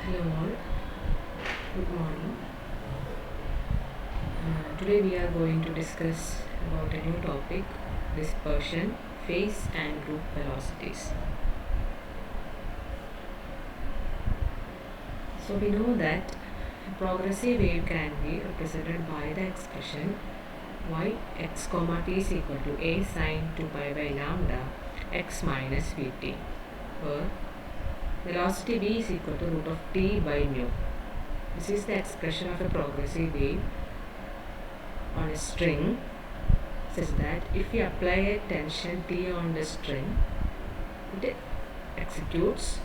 Hello all, good morning. Today we are going to discuss about a new topic, dispersion, phase and group velocities. So we know that a progressive wave can be represented by the expression yx comma t is equal to a sine 2 pi by lambda x minus vt, where velocity v is equal to root of t by mu. This is the expression of a progressive wave on a string, such that if we apply a tension T on the string, it executes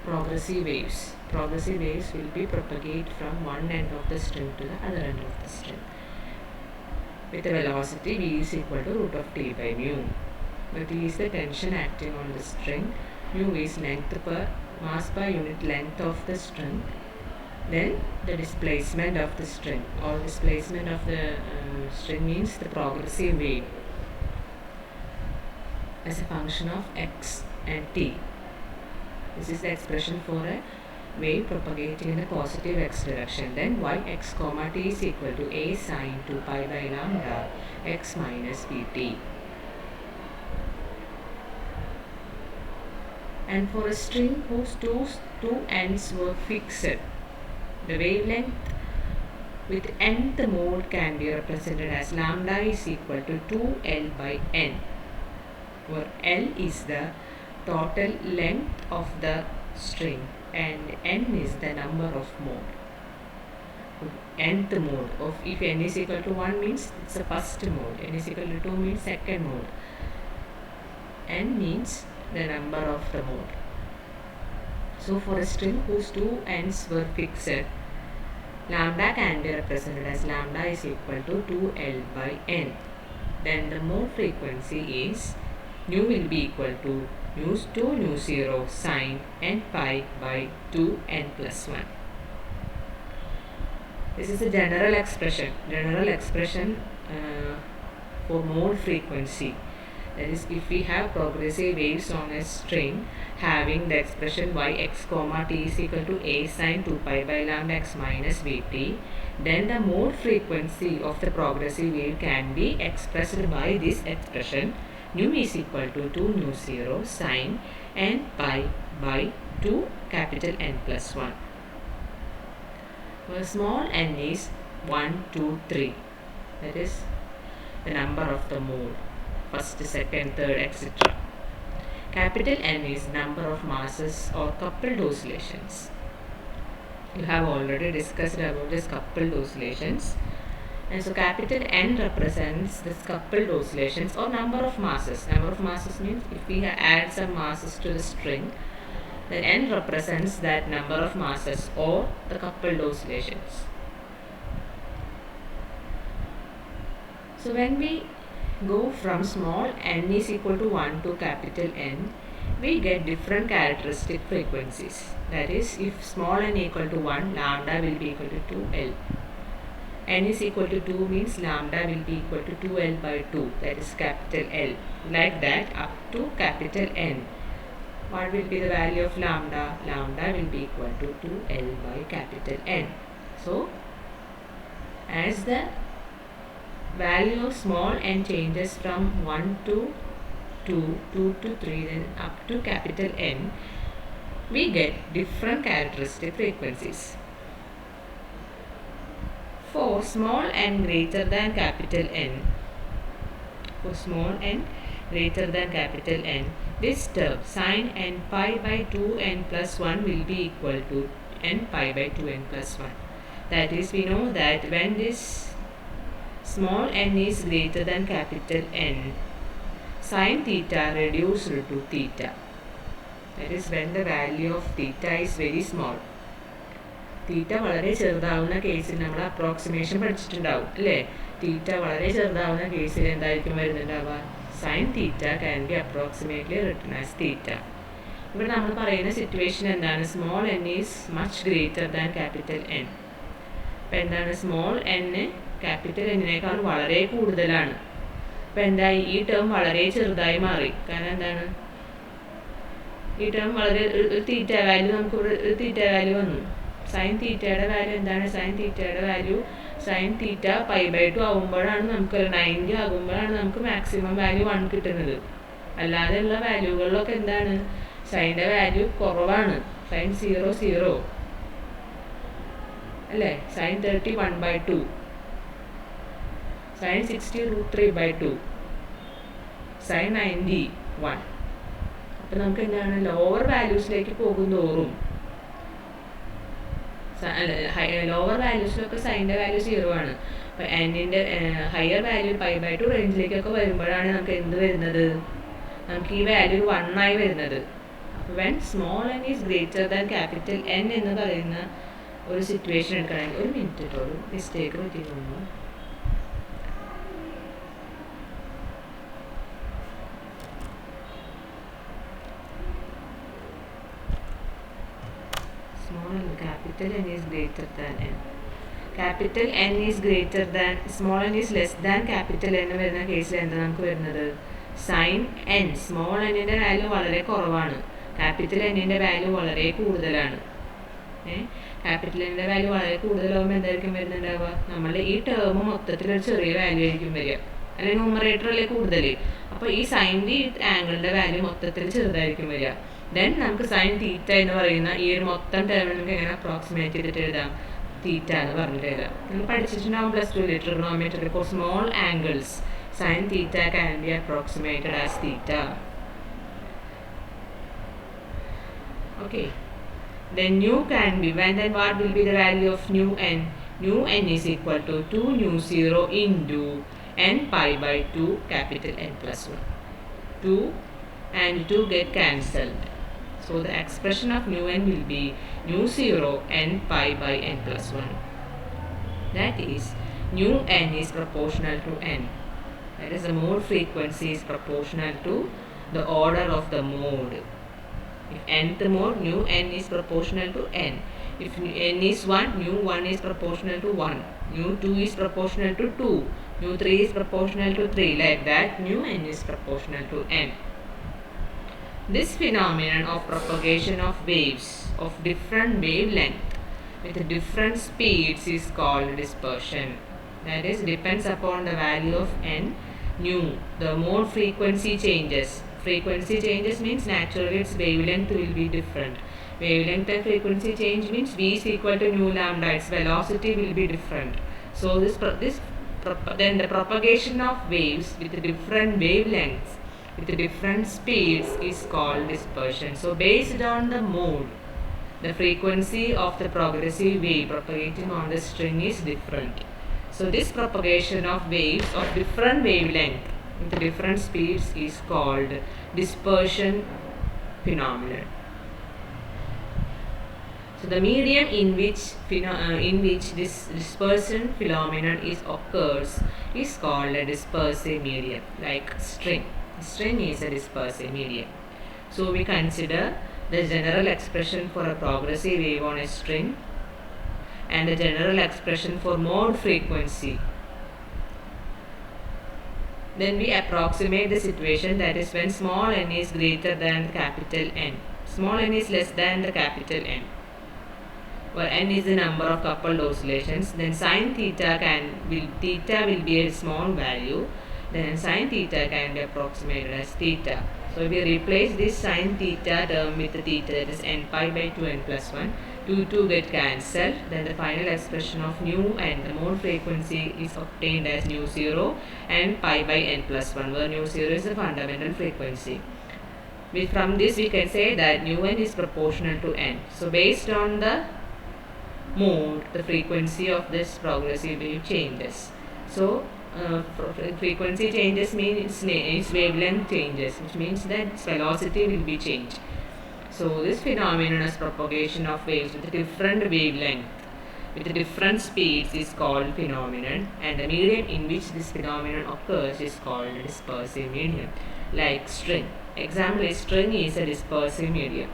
progressive waves. Progressive waves will be propagated from one end of the string to the other end of the string with a velocity v is equal to root of t by mu. Where t is the tension acting on the string, mu is length per mass per unit length of the string, then the displacement of the string, or displacement of the string means the progressive wave as a function of x and t. This is the expression for a wave propagating in a positive x direction. Then yx comma t is equal to a sine 2 pi by lambda x minus vt. And for a string whose two ends were fixed, the wavelength with nth mode can be represented as lambda is equal to 2L by n, where L is the total length of the string and n is the number of mode. Nth mode of, if n is equal to 1 means it's the first mode, n is equal to 2 means second mode, n means the number of the mode. So for a string whose two ends were fixed, lambda can be represented as lambda is equal to 2L by n. Then the mode frequency is nu will be equal to nu 2 nu 0 sine n pi by 2 n plus 1. This is a general expression for mode frequency. That is, if we have progressive waves on a string having the expression yx comma t is equal to a sine 2 pi by lambda x minus vt, then the mode frequency of the progressive wave can be expressed by this expression nu is equal to 2 nu 0 sine n pi by 2 capital N plus 1, where small n is 1, 2, 3. That is the number of the mode, first, second, third, etc. Capital N is number of masses or coupled oscillations. You have already discussed about this coupled oscillations. And so capital N represents this coupled oscillations or number of masses. Number of masses means if we add some masses to the string, then N represents that number of masses or the coupled oscillations. So when we go from small n is equal to 1 to capital N, we get different characteristic frequencies. That is, if small n equal to 1, lambda will be equal to 2L. N is equal to 2 means lambda will be equal to 2L by 2, that is capital L. Like that up to capital N. What will be the value of lambda? Lambda will be equal to 2L by capital N. So, as the value of small n changes from 1 to 2, 2 to 3, then up to capital N, we get different characteristic frequencies. For small n greater than capital N, this term sine n pi by 2 n plus 1 will be equal to n pi by 2 n plus 1. That is, we know that when this small n is greater than capital N, sine theta reduced to theta. That is, when the value of theta is very small. തീറ്റ വളരെ ചെറുതാവുന്ന കേസിൽ നമ്മൾ approximation പഠിച്ചിട്ടുണ്ടാവും അല്ലേ? തീറ്റ വളരെ ചെറുതാവുന്ന കേസിൽ എന്തായിരിക്കും വരുന്നുണ്ടാവുക? Sine theta can be approximately written as theta. ഇവിടെ നമ്മൾ പറയുന്ന സിറ്റുവേഷൻ എന്താണ്? Small n is much greater than capital N. അപ്പം എന്താണ്? സ്മോൾ എൻ ക്യാപിറ്റൽ എന്നിനേക്കാൾ വളരെ കൂടുതലാണ്. അപ്പം എന്തായി? ഈ ടേം വളരെ ചെറുതായി മാറി. കാരണം എന്താണ്? ഈ ടേം വളരെ ഒരു തീറ്റ വാല്യൂ നമുക്ക് ഇവിടെ ഒരു തീറ്റ വാല്യൂ വന്നു. സൈൻ തീറ്റയുടെ വാല്യൂ എന്താണ്? സൈൻ തീറ്റയുടെ വാല്യൂ സൈൻ തീറ്റ π/2 ആകുമ്പോഴാണ് നമുക്ക് 90 ആകുമ്പോഴാണ് നമുക്ക് മാക്സിമം വാല്യൂ 1 കിട്ടുന്നത്. അല്ലാതെയുള്ള വാല്യൂകളിലൊക്കെ എന്താണ്? സൈൻ്റെ വാല്യൂ കുറവാണ്. സൈൻ 0 അല്ലേ? Sine 30 1/2, sine 60 √3/2, sine 90 1. അപ്പം നമുക്ക് എന്താണ്? ലോവർ വാല്യൂസിലേക്ക് പോകുന്തോറും ലോവർ വാല്യൂസിലൊക്കെ സൈൻ്റെ വാല്യൂ 0 ആണ്. അപ്പോൾ എന്നിൻ്റെ ഹയർ വാല്യൂ π/2 റേഞ്ചിലേക്കൊക്കെ വരുമ്പോഴാണ് നമുക്ക് എന്ത് വരുന്നത്? നമുക്ക് ഈ വാല്യൂ 1 ആയി വരുന്നത്. അപ്പോൾ when small n is greater than capital N എന്ന് പറയുന്ന ഒരു സിറ്റുവേഷൻ എടുക്കണമെങ്കിൽ ഒരു മിനിറ്റ് കേട്ടോ, ഒരു മിസ്റ്റേക്ക് പറ്റിയിരുന്നു. Capital N is greater than n. Capital N is greater than, small n is less than capital N വരുന്ന കേസിൽ എന്താ നമുക്ക് വരുന്നത്? സൈൻ n, സ്മോൾ എന്നിൻ്റെ വാല്യൂ വളരെ കുറവാണ്, ക്യാപിറ്റൽ എന്നിൻ്റെ വാല്യൂ വളരെ കൂടുതലാണ്. ക്യാപിറ്റൽ എന്നിൻ്റെ വാല്യൂ വളരെ കൂടുതലാകുമ്പോൾ എന്തായിരിക്കും വരുന്നുണ്ടാവുക? നമ്മളുടെ ഈ ടേം മൊത്തത്തിൽ ഒരു ചെറിയ വാല്യൂ ആയിരിക്കും വരിക, അല്ലെങ്കിൽ ന്യൂമറേറ്റർ അല്ലേ കൂടുതൽ. അപ്പോൾ ഈ സൈൻ്റെ ഈ ആംഗിളിൻ്റെ വാല്യൂ മൊത്തത്തിൽ ചെറുതായിരിക്കും വരിക. ദെൻ നമുക്ക് സൈൻ തീറ്റ എന്ന് പറയുന്ന ഈ ഒരു മൊത്തം ടേം നമുക്ക് എങ്ങനെ അപ്രോക്സിമേറ്റ് ചെയ്തിട്ട് എഴുതാം? തീറ്റ എന്ന് പറഞ്ഞിട്ട് എഴുതാം. നമ്മൾ പഠിച്ചിട്ടുണ്ടാവും +2 trigonometry four small angles. Sign theta can B approximated as theta. Okay, then nu can be, then what will be the value of nu n? Nu n is equal to 2 nu 0 into n π/2 capital N plus 1. 2 and 2 get cancelled. So the expression of nu n will be nu 0 n π/n plus 1. That is, nu n is proportional to n. That is, the mode frequency is proportional to the order of the mode. If nth mode, nu n is proportional to n. If n is 1, nu 1 is proportional to 1. Nu 2 is proportional to 2. Nu 3 is proportional to 3. Like that, nu n is proportional to n. This phenomenon of propagation of waves of different wavelength with different speeds is called dispersion. That is, depends upon the value of n, nu, the mode frequency changes. Frequency changes means naturally its wavelength will be different. Wavelength and frequency change means v is equal to nu lambda, its velocity will be different. So then the propagation of waves with different wavelengths with different speeds is called dispersion. So based on the mode, the frequency of the progressive wave propagating on the string is different. So this propagation of waves of different wavelength with different speeds is called dispersion phenomenon. So the medium in which this dispersion phenomenon occurs is called a dispersive medium, like string. String is a dispersive medium. So we consider the general expression for a progressive wave on a string and the general expression for mode frequency. Then we approximate the situation, that is when small n is greater than capital N. Small n is less than the capital N, where n is the number of coupled oscillations. Then sin theta will be a small value. Then sin theta can be approximated as theta. So we replace this sin theta term with the theta, that is n π/2 n plus 1. 2 get cancelled. Then the final expression of nu and the mode frequency is obtained as nu 0 and π/n plus 1, where nu 0 is the fundamental frequency. From this we can say that nu n is proportional to n. So based on the mode, the frequency of this progressive wave changes. So frequency changes means its wavelength changes, which means that its velocity will be changed. So this phenomenon is propagation of waves with different wavelength with different speeds is called phenomenon, and the medium in which this phenomenon occurs is called a dispersive medium, like string. Example, a string is a dispersive medium.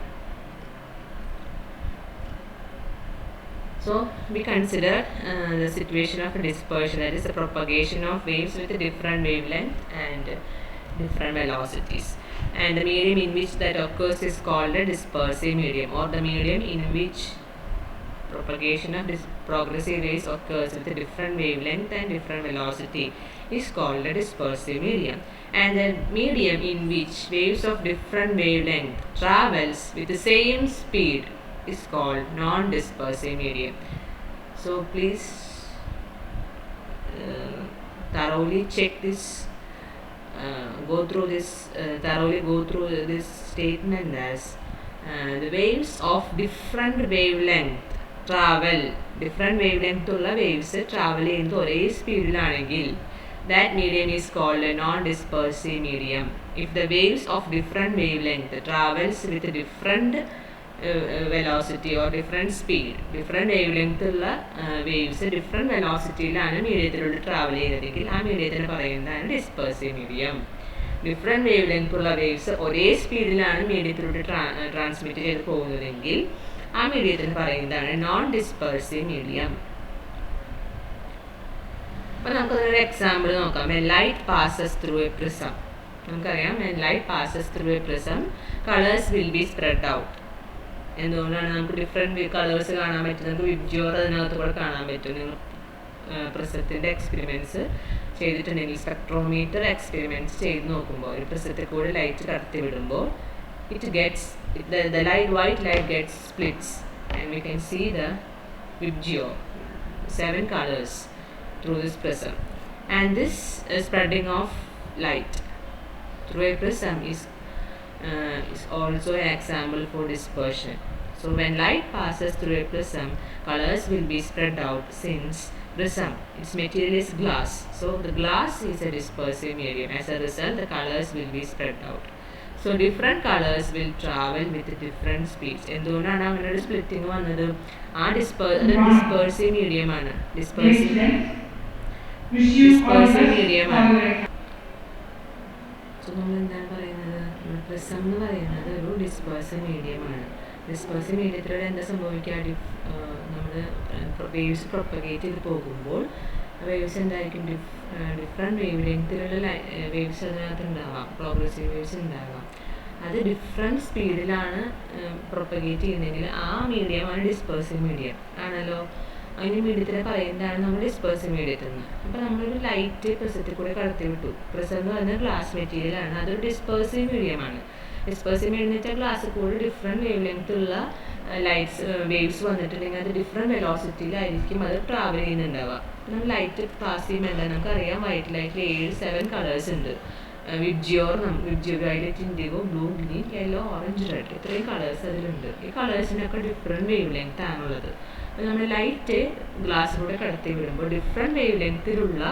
So we consider the situation of dispersion, that is the propagation of waves with different wavelength and different velocities. and the medium in which that occurs is called a dispersive medium, or the medium in which propagation of progressive waves occurs with a different wavelength and different velocity is called a dispersive medium. And the medium in which waves of different wavelength travels with the same speed is called non-dispersive medium. So please thoroughly check this, thoroughly go through this statement as the waves of different wavelength travel, different wavelength ഉള്ള waves travel ചെയ്യുന്നത് ഒരേ സ്പീഡിലാണെങ്കിൽ that medium is called a non-dispersive medium. If the waves of different wavelength travels with different velocity or different speed, different wavelength ഉള്ള waves different velocityയിലാണ് മീഡിയത്തിലൂടെ travel ചെയ്യുന്നതെങ്കിൽ ആ മീഡിയത്തിന് പറയുന്നതാണ് ഡിസ്പേഴ്സീവ് medium. Different wave length ഉള്ള waves ഒരേ സ്പീഡിലാണ് മീഡിയത്തിലൂടെ transmit ചെയ്ത് പോകുന്നതെങ്കിൽ ആ മീഡിയത്തിന് പറയുന്നതാണ് നോൺ ഡിസ്പേഴ്സീവ് മീഡിയം. അപ്പോൾ നമുക്കതൊരു എക്സാമ്പിൾ നോക്കാം. When light passes through a prism, നമുക്കറിയാം when light passes through a prism, colors will be spread out. എന്തുകൊണ്ടാണ് നമുക്ക് ഡിഫറെൻറ്റ് കളേഴ്സ് കാണാൻ പറ്റും? നമുക്ക് വിബ്ജിയോർ അതിനകത്ത് കൂടെ കാണാൻ പറ്റും. നിങ്ങൾ പ്രിസത്തിൻ്റെ എക്സ്പെരിമെൻറ്റ്സ് ചെയ്തിട്ടുണ്ടെങ്കിൽ, സ്പെക്ട്രോമീറ്റർ എക്സ്പെരിമെൻറ്റ്സ് ചെയ്ത് നോക്കുമ്പോൾ ഒരു പ്രിസത്തിൽ കൂടെ ലൈറ്റ് കടത്തി വിടുമ്പോൾ the white light gets splits and we can see the vibgeo, 7 colors through this prism. And this spreading of light through a prism is also an example for dispersion. So when light passes through a prism, colors will be spread out since prism, its material is glass. So the glass is a dispersive medium. As a result, the colors will be spread out. So different colors will travel with different speeds. എന്തുകൊണ്ടാണ് അങ്ങനെ ഒരു splitting വന്നത്? ആ ഡിസ്പേഴ്സീവ് medium ആണ്. ഡിസ്പേഴ്സീവ് medium ആണ്. So നമ്മൾ എന്താണ് പറയുന്നത്? പ്രിസം എന്ന് പറയുന്നത് ഒരു ഡിസ്പേഴ്സീവ് മീഡിയമാണ്. ഡിസ്പേഴ്സീവ് മീഡിയത്തിലൂടെ എന്താ സംഭവിക്കുക? നമ്മൾ വേവ്സ് പ്രൊപ്പഗേറ്റ് ചെയ്ത് പോകുമ്പോൾ വേവ്സ് എന്തായിരിക്കും? ഡിഫറെൻറ്റ് വേവ് ലെങ്ത്തിലുള്ള വേവ്സ് അതിനകത്ത് ഉണ്ടാവാം, പ്രോഗ്രസീവ് വേവ്സ് ഉണ്ടാവാം. അത് ഡിഫറെൻറ്റ് സ്പീഡിലാണ് പ്രൊപ്പഗേറ്റ് ചെയ്യുന്നതെങ്കിൽ ആ മീഡിയമാണ് ഡിസ്പേഴ്സീവ് മീഡിയം ആണല്ലോ. അതിന് മീഡിയത്തിൽ പറയുന്നതാണ് നമ്മൾ ഡിസ്പേഴ്സീവ് മീഡിയത്തിൽ നിന്ന്. അപ്പോൾ നമ്മളൊരു ലൈറ്റ് പ്രിസത്തിൽ കൂടെ കടത്തി വിട്ടു. പ്രിസം എന്ന് പറയുന്നത് ഗ്ലാസ് മെറ്റീരിയലാണ്, അതൊരു ഡിസ്പേഴ്സീവ് മീഡിയമാണ്. ഡിസ്പേഴ്സീവ് മീഡിയം എന്ന് വെച്ചാൽ ഗ്ലാസ്സിൽ കൂടെ ഡിഫറെൻറ്റ് വേവ് ലെങ്ത്ത് ഉള്ള വേവ്സ് വന്നിട്ടുണ്ടെങ്കിൽ അത് ഡിഫറെൻറ്റ് വെലോസിറ്റിയിലായിരിക്കും അത് ട്രാവൽ ചെയ്യുന്നുണ്ടാവുക. നമ്മൾ ലൈറ്റ് പാസ് ചെയ്യുമ്പോൾ എന്താ നമുക്കറിയാം, വൈറ്റ് ലൈറ്റിൽ 7 കളേഴ്സ് ഉണ്ട്. വിബ്ജിയോ violet, indigo, blue, green, yellow, orange, red, ഇത്രയും കളേഴ്സ് അതിലുണ്ട്. ഈ കളേഴ്സിനൊക്കെ ഡിഫറെൻറ്റ് വേവ് ലെങ്ത് ആണുള്ളത്. അപ്പോൾ നമ്മൾ ലൈറ്റ് ഗ്ലാസ്സിലൂടെ കടത്തി വിടുമ്പോൾ ഡിഫറെൻറ്റ് വേവ് ലെങ്ത്തിലുള്ള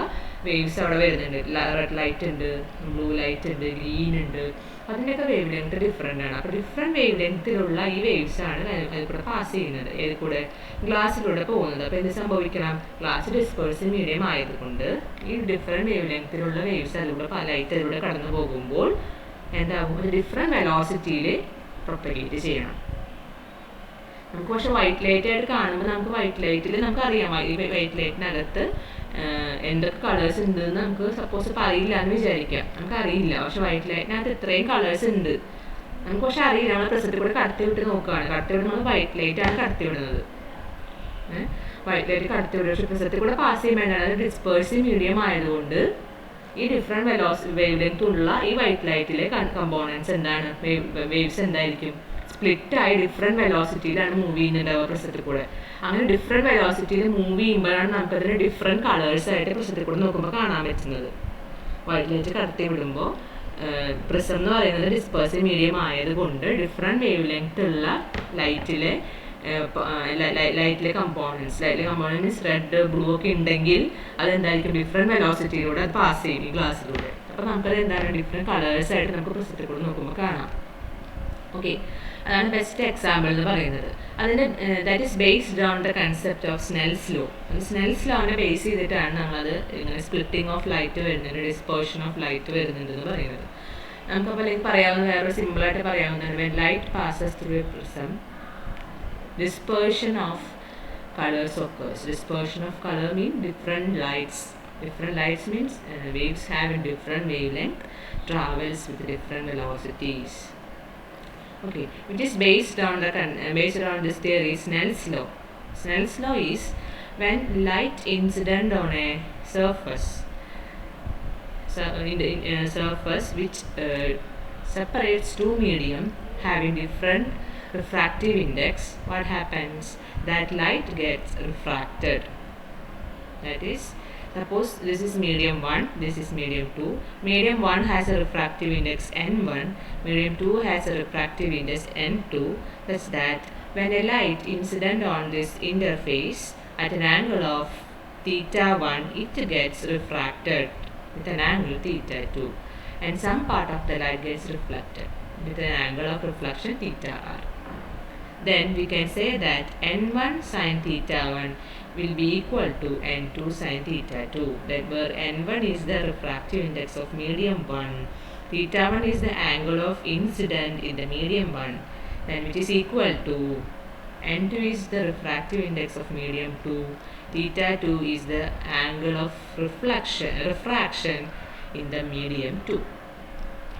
വേവ്സ് അവിടെ വരുന്നുണ്ട്. റെഡ് ലൈറ്റ് ഉണ്ട്, ബ്ലൂ ലൈറ്റ് ഉണ്ട്, ഗ്രീൻ ഉണ്ട്. അതിൻ്റെയൊക്കെ വേവ് ലെങ്ത് ഡിഫറെൻ്റ് ആണ്. അപ്പോൾ ഡിഫറെൻറ്റ് വേവ് ലെങ്ത്തിലുള്ള ഈ വേവ്സാണ് അതിൽ കൂടെ പാസ് ചെയ്യുന്നത്, ഏത് കൂടെ? ഗ്ലാസ്സിലൂടെ പോകുന്നത്. അപ്പോൾ എന്ത് സംഭവിക്കണം? ഗ്ലാസ് ഡിസ്പേഴ്സീവ് മീഡിയം ആയതുകൊണ്ട് ഈ ഡിഫറെൻറ്റ് വേവ് ലെങ്ത്തിലുള്ള വേവ്സ് അതിലൂടെ ലൈറ്റ് അതിലൂടെ കടന്നു പോകുമ്പോൾ എന്താകും? അത് ഡിഫറെൻറ്റ് വെലോസിറ്റിയിൽ പ്രൊപ്പഗേറ്റ് ചെയ്യണം. നമുക്ക് പക്ഷെ വൈറ്റ് ലൈറ്റ് ആയിട്ട് കാണുമ്പോൾ നമുക്ക് വൈറ്റ് ലൈറ്റിൽ നമുക്കറിയാം ഈ വൈറ്റ് ലൈറ്റിനകത്ത് എന്തൊക്കെ കളേഴ്സ് ഉണ്ടെന്ന് നമുക്ക് സപ്പോസ് പറയില്ല എന്ന് വിചാരിക്കാം. നമുക്കറിയില്ല. പക്ഷെ വൈറ്റ് ലൈറ്റിനകത്ത് ഇത്രയും കളേഴ്സ് ഉണ്ട് നമുക്ക് പക്ഷെ അറിയില്ല. നമ്മൾ പ്രസത്തിൽ കൂടെ കടത്തി വിട്ട് നോക്കുകയാണ്. കടത്തി വിടുന്നത് വൈറ്റ് ലൈറ്റാണ് കടത്തി വിടുന്നത്. വൈറ്റ് ലൈറ്റ് കടത്തി വിടുക. പക്ഷെ പ്രസത്തിൽ കൂടെ പാസ് ചെയ്യുമ്പോൾ അത് ഡിസ്പേഴ്സീവ് മീഡിയം ആയതുകൊണ്ട് ഈ ഡിഫറെൻറ്റ് വേവ് ലെങ്ത് ഉള്ള ഈ വൈറ്റ് ലൈറ്റിലെ കമ്പോണൻസ് എന്താണ്? വേവ്സ് എന്തായിരിക്കും? സ്പ്ലിറ്റായി ഡിഫറെൻറ്റ് വെലോസിറ്റിയിലാണ് മൂവ് ചെയ്യുന്നുണ്ടാവുക പ്രസത്തിൽ കൂടെ. അങ്ങനെ ഡിഫറെൻറ്റ് വെലോസിറ്റിയിൽ മൂവ് ചെയ്യുമ്പോഴാണ് നമുക്കതിന് ഡിഫറെൻറ്റ് കളേഴ്സായിട്ട് പ്രസത്തിൽ കൂടെ നോക്കുമ്പോൾ കാണാൻ പറ്റുന്നത്. വൈറ്റ് ലൈറ്റ് കടത്തി വിടുമ്പോൾ പ്രിസം എന്ന് പറയുന്നത് ഡിസ്പേഴ്സീവ് മീഡിയം ആയതുകൊണ്ട് ഡിഫറെൻറ്റ് വേവ് ലെങ്ത് ഉള്ള ലൈറ്റിലെ കമ്പോണൻസ് റെഡ്, ബ്ലൂ ഒക്കെ ഉണ്ടെങ്കിൽ അതെന്തായിരിക്കും? ഡിഫറെൻറ്റ് വെലോസിറ്റിയിലൂടെ അത് പാസ് ചെയ്യും ഈ ഗ്ലാസ്സിലൂടെ. അപ്പോൾ നമുക്കത് എന്താണ്? ഡിഫറെൻറ്റ് കളേഴ്സായിട്ട് നമുക്ക് പ്രസത്തിൽ കൂടെ നോക്കുമ്പോൾ കാണാം. ഓക്കെ, അതാണ് ബെസ്റ്റ് എക്സാമ്പിൾ എന്ന് പറയുന്നത്. അതിൻ്റെ that is based on the concept of Snell's law. Snell's ലോനെ ബേസ് ചെയ്തിട്ടാണ് നമ്മളത് ഇങ്ങനെ സ്പ്ലിറ്റിംഗ് ഓഫ് ലൈറ്റ് വരുന്നുണ്ട്, ഡിസ്പേർഷൻ ഓഫ് ലൈറ്റ് വരുന്നുണ്ട് എന്ന് പറയുന്നത്. നമുക്കപ്പോൾ അല്ലെങ്കിൽ പറയാവുന്ന വേറൊരു സിമ്പിളായിട്ട് പറയാവുന്നതാണ് when light passes through a prism dispersion of colors occurs. Dispersion of color means different lights Different lights means waves having different wavelength travels with different velocities. Okay, which is based on this theory, Snell's law. Snell's law is when light incident on a surface, surface which separates two medium having different refractive index, what happens? That light gets refracted. That is, suppose this is medium 1, this is medium 2. Medium 1 has a refractive index n1, medium 2 has a refractive index n2, such that when a light incident on this interface at an angle of theta 1, it gets refracted with an angle theta 2, and some part of the light gets reflected with an angle of reflection theta r. Then we can say that n1 sin theta 1 will be equal to n2 sin theta 2, that where n1 is the refractive index of medium 1, theta 1 is the angle of incident in the medium 1, then which is equal to n2 is the refractive index of medium 2, theta 2 is the angle of refraction in the medium 2.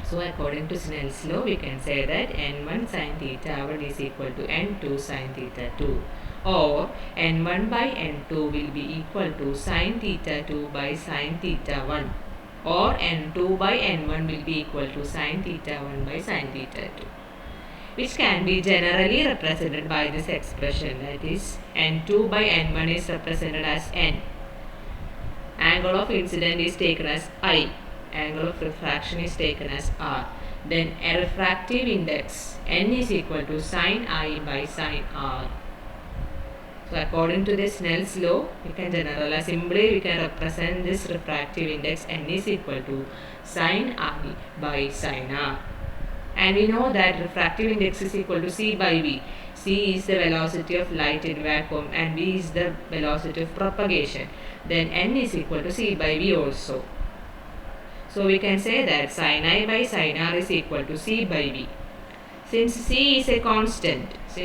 So according to Snell's law, we can say that n1 sin theta 1 is equal to n2 sin theta 2, or n1 by n2 will be equal to sin theta 2 by sin theta 1, or n2 by n1 will be equal to sin theta 1 by sin theta 2, which can be generally represented by this expression, that is n2 by n1 is represented as n, angle of incident is taken as I, angle of refraction is taken as r, then a refractive index n is equal to sin I by sin r. So according to this Snell's law, we can generalize, simply we can represent this refractive index n is equal to sin I by sin r. And we know that refractive index is equal to c by v. C is the velocity of light in vacuum and v is the velocity of propagation. Then n is equal to c by v also. So we can say that sin I by sin r is equal to c by v. Since c is a constant, 3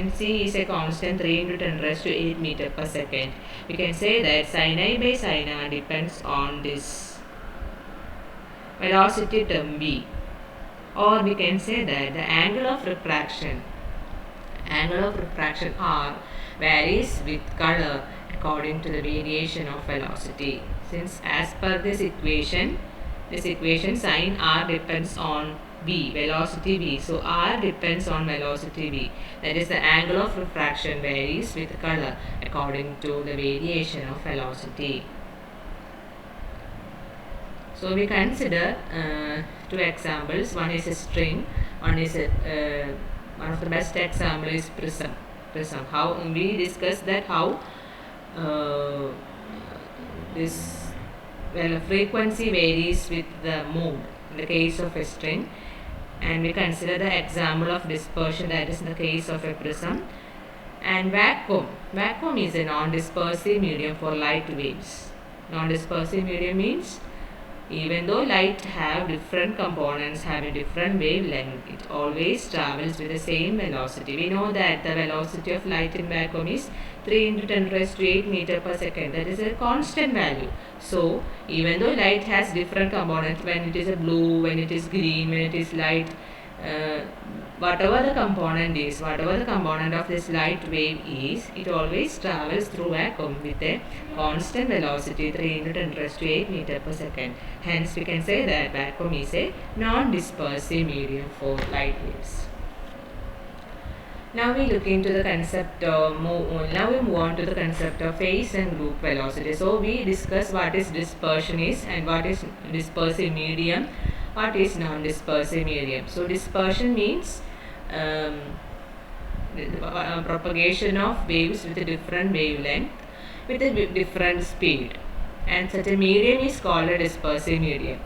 into 10 raised to 8 meter per second, we can say that sin I by sin r depends on this velocity term v. Or we can say that the angle of refraction r varies with color according to the variation of velocity. Since as per this equation sin r depends on v, velocity v, so r depends on velocity v, that is the angle of refraction varies with color according to the variation of velocity. So we consider two examples. One is a string, one of the best example is prism. How we discussed that how this frequency varies with the mode in the case of a string, and we consider the example of dispersion, that is in the case of a prism. And vacuum is a non-dispersive medium for light waves. Non-dispersive medium means even though light have different components having different wavelength, it always travels with the same velocity. We know that the velocity of light in vacuum is 3 into 10 raised to 8 meter per second. That is a constant value. So even though light has different components, when it is a blue, when it is green, when it is light, whatever the component of this light wave is, it always travels through vacuum with a constant velocity 3 into 10 raised to 8 meter per second. Hence we can say that vacuum is a non-dispersive medium for light waves. Now we look into the concept now we move on to the concept of phase and group velocity. So we discuss what is dispersion is and what is dispersive medium, what is non-dispersive medium. So dispersion means propagation of waves with a different wavelength with a different speed, and such a medium is called a dispersive medium.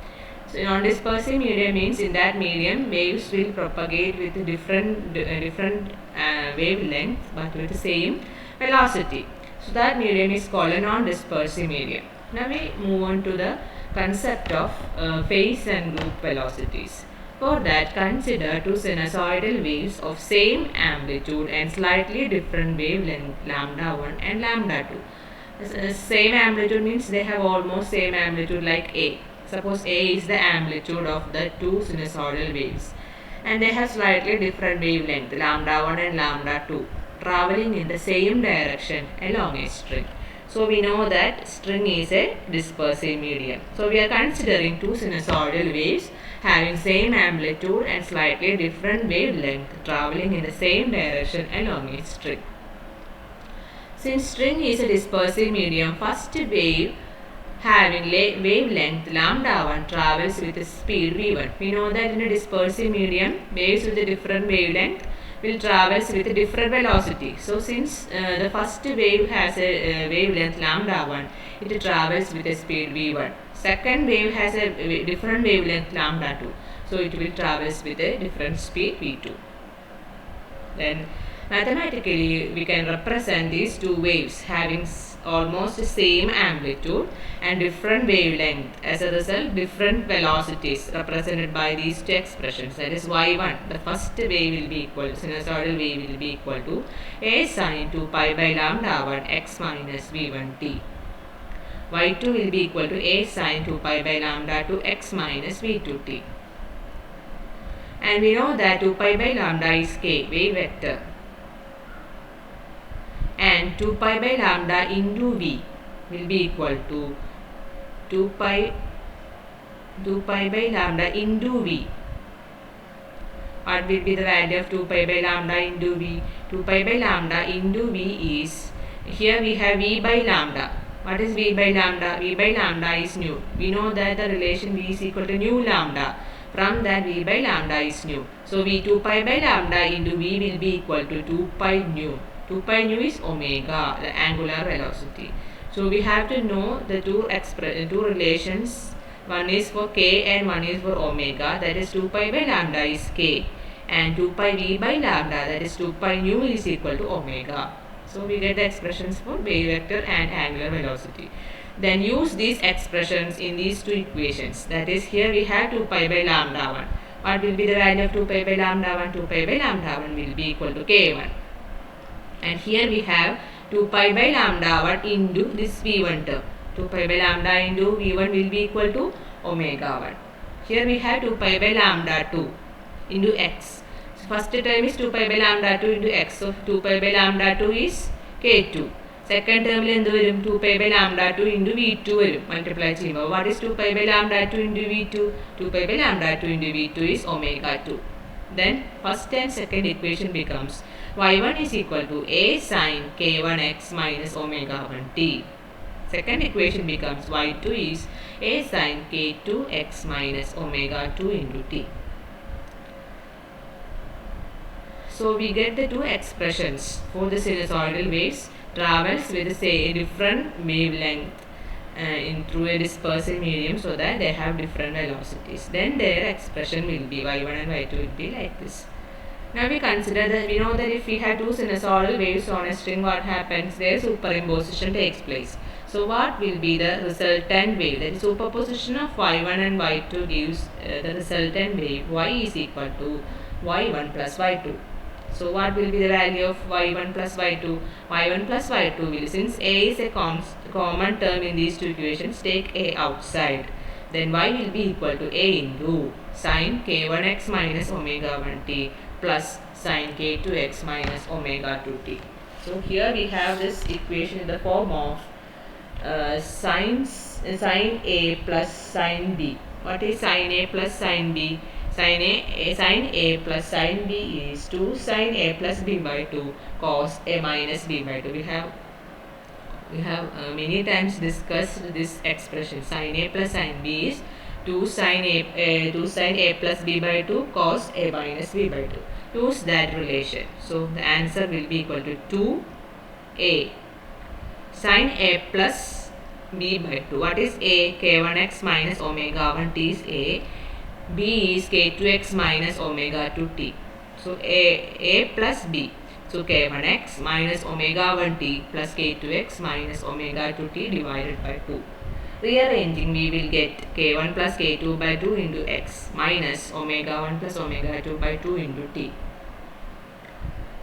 So non-dispersive medium means in that medium waves will propagate with different wavelength but with the same velocity. So that medium is called a non-dispersive medium. Now we move on to the concept of phase and group velocities. For that, consider two sinusoidal waves of same amplitude and slightly different wavelength lambda 1 and lambda 2. Same amplitude means they have almost same amplitude like A. Suppose A is the amplitude of the two sinusoidal waves and they have slightly different wavelength lambda 1 and lambda 2 traveling in the same direction along a string. So we know that string is a dispersive medium. So we are considering two sinusoidal waves having same amplitude and slightly different wavelength traveling in the same direction along a string. Since string is a dispersive medium, first wave having wavelength lambda 1 travels with speed v1. We know that in a dispersive medium, waves with a different wavelength will travel with a different velocity. So since the first wave has a wavelength lambda 1, it travels with a speed v1. Second wave has a different wavelength lambda 2. So it will travel with a different speed v2. Then mathematically we can represent these two waves having almost the same amplitude and different wavelength. As a result, different velocities represented by these two expressions. That is y1, the first wave will be equal, sinusoidal wave will be equal to a sine 2 pi by lambda 1 x minus v1 t. y2 will be equal to a sine 2 pi by lambda 2 x minus v2 t. And we know that 2 pi by lambda is k, wave vector. And 2 pi by lambda into v will be equal to 2 pi by lambda into v. What will be the value of 2 pi by lambda into v? 2 pi by lambda into v is, here we have v by lambda. What is v by lambda? V by lambda is nu. We know that the relation v is equal to nu lambda. From that v by lambda is nu. So v 2 pi by lambda into v will be equal to 2 pi nu. 2 pi nu is omega, the angular velocity. So we have to know the two relations. One is for k and one is for omega. That is 2 pi by lambda is k. And 2 pi v by lambda, that is 2 pi nu is equal to omega. So we get the expressions for wave vector and angular velocity. Then use these expressions in these two equations. That is, here we have 2 pi by lambda 1. What will be the value of 2 pi by lambda 1? 2 pi by lambda 1 will be equal to k1. And here we have 2 pi by lambda 1 into this v1 term. 2 pi by lambda into v1 will be equal to omega 1. Here we have 2 pi by lambda 2 into x. So first term is 2 pi by lambda 2 into x. So 2 pi by lambda 2 is k2. Second term is 2 pi by lambda 2 into v2 multiply cheyumbol. What is 2 pi by lambda 2 into v2? 2 pi by lambda 2 into v2 is omega 2. Then first and second equation becomes y1 is equal to a sine k1x minus omega 1t. Second equation becomes y2 is a sine k2x minus omega 2 into t. So we get the two expressions for the sinusoidal waves travels with say different wavelength through a dispersive medium, so that they have different velocities. Then their expression will be y1 and y2 will be like this. Now we consider that we know that if we have two sinusoidal waves on a string, what happens? Their superimposition takes place. So what will be the resultant wave? That is, superposition of y1 and y2 gives the resultant wave y is equal to y1 plus y2. So what will be the value of y1 plus y2? y1 plus y2 will, since a is a common term in these two equations, take a outside. Then y will be equal to a into sine k1x minus omega 1t plus sine k2x minus omega 2t. So here we have this equation in the form of sine a plus sine b. What is sine a plus sine b? Sine a plus sine b is 2 sine a plus b by 2 cos a minus b by 2. We have many times discussed this expression. Sine a plus sine b is 2 sine a plus b by 2 cos a minus b by 2. Use that relation. So the answer will be equal to 2a sine a plus b by 2. What is a? k1x minus omega 1t is a. B is k2x minus omega 2t. So a plus b. So k1x minus omega 1t plus k2x minus omega 2t divided by 2. Rearranging, we will get k1 plus k2 by 2 into x minus omega 1 plus omega 2 by 2 into t.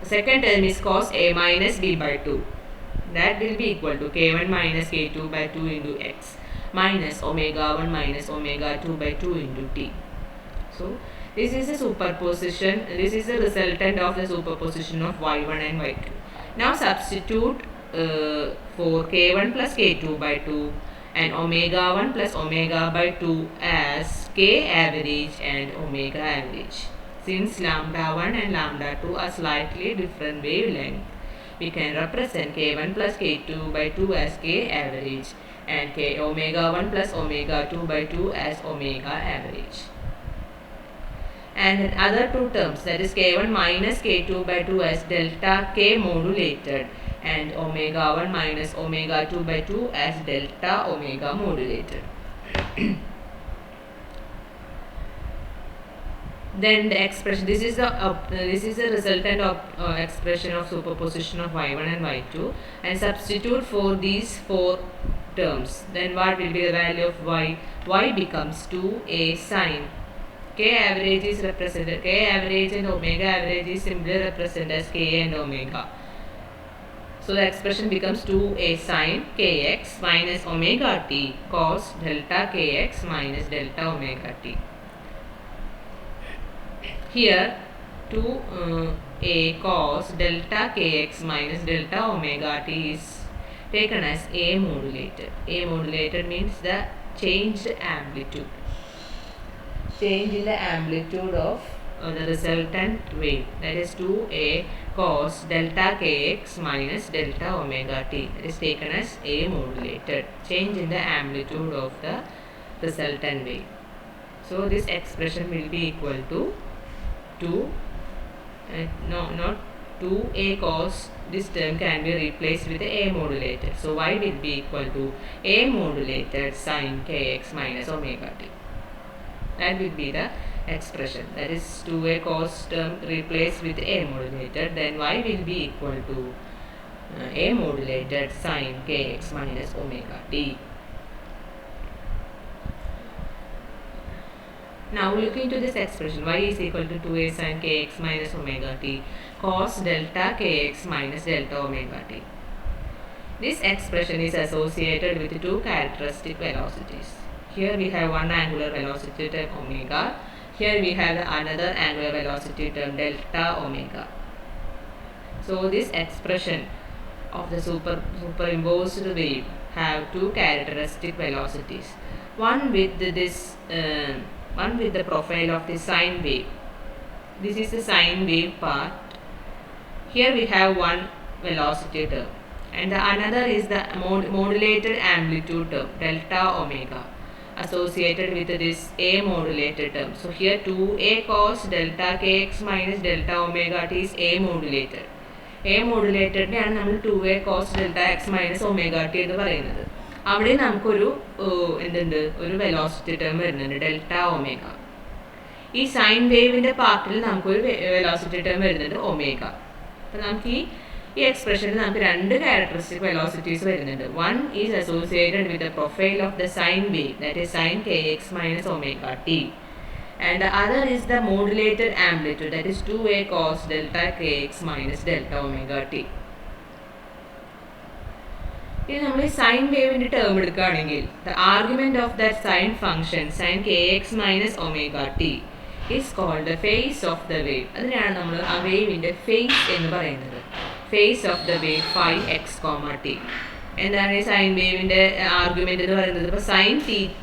The second term is cos a minus b by 2. That will be equal to k1 minus k2 by 2 into x minus omega 1 minus omega 2 by 2 into t. So this is a superposition, this is a resultant of the superposition of y1 and y2. Now substitute for k1 plus k2 by 2 and omega 1 plus omega by 2 as k average and omega average. Since lambda 1 and lambda 2 are slightly different wavelength, we can represent k1 plus k2 by 2 as k average and k omega 1 plus omega 2 by 2 as omega average. And other two terms, that is k1 minus k2 by 2 as delta k modulated and omega 1 minus omega 2 by 2 as delta omega modulated. Then the expression, this is the resultant of expression of superposition of y1 and y2, and substitute for these four terms. Then what will be the value of y? Y becomes 2a sine. K average is represented, k average and omega average is simply represented as k and omega. So the expression becomes 2a sine kx minus omega t cos delta kx minus delta omega t. Here 2a cos delta kx minus delta omega t is taken as A modulated. A modulated means the changed amplitude. Change in the amplitude of the resultant wave, that is 2a cos delta kx minus delta omega t, that is taken as A modulated, change in the amplitude of the resultant wave. So this expression will be equal to 2a cos, this term can be replaced with A modulated, so y will be equal to A modulated sin kx minus omega t. That will be the expression, that is 2a cos term replaced with A modulated, then y will be equal to A modulated sin kx minus omega t. Now look into this expression, y is equal to 2a sin kx minus omega t cos delta kx minus delta omega t. This expression is associated with two characteristic velocities. Here we have one angular velocity term omega, here we have another angular velocity term delta omega. So this expression of the superimposed wave have two characteristic velocities, one with the profile of the sine wave. This is the sine wave part. Here we have one velocity term and the another is the modulated amplitude term delta omega associated with this A modulated term. So here 2a cos delta kx minus delta omega t is A modulated. A modulated ആണ് നമ്മൾ 2a cos delta x minus omega t എന്ന് പറയുന്നത്. അവിടെ നമുക്കൊരു എന്തുണ്ട്, ഒരു velocity term വരുന്നുണ്ട് delta omega. ഈ സൈൻ വേവിൻ്റെ പാർട്ടിൽ നമുക്കൊരു വെലോസിറ്റി ടേം വരുന്നുണ്ട് ഒമേഗ. അപ്പം നമുക്ക് ഈ എക്സ്പ്രഷനിൽ നമുക്ക് രണ്ട് ക്യാരക്ടറിസ്റ്റിക് വെലോസിറ്റീസ് വരുന്നുണ്ട്. One is associated with the profile of the sine wave, that is sign k x minus omega T, and the other is the modulated amplitude, that is 2a cos delta kx minus delta omega t. ഇനി നമ്മൾ ഈ sine വേവിൻ്റെ term എടുക്കുകയാണെങ്കിൽ the argument of that sine function sine k x minus omega t is called the phase of the wave. അതിനാണ് നമ്മൾ ആ വേവിൻ്റെ phase എന്ന് പറയുന്നത്. Phase of the wave phi x comma t. എന്താണ് ഈ സൈൻ വേവിൻ്റെ ആർഗ്യുമെന്റ് എന്ന് പറയുന്നത്? ഇപ്പോൾ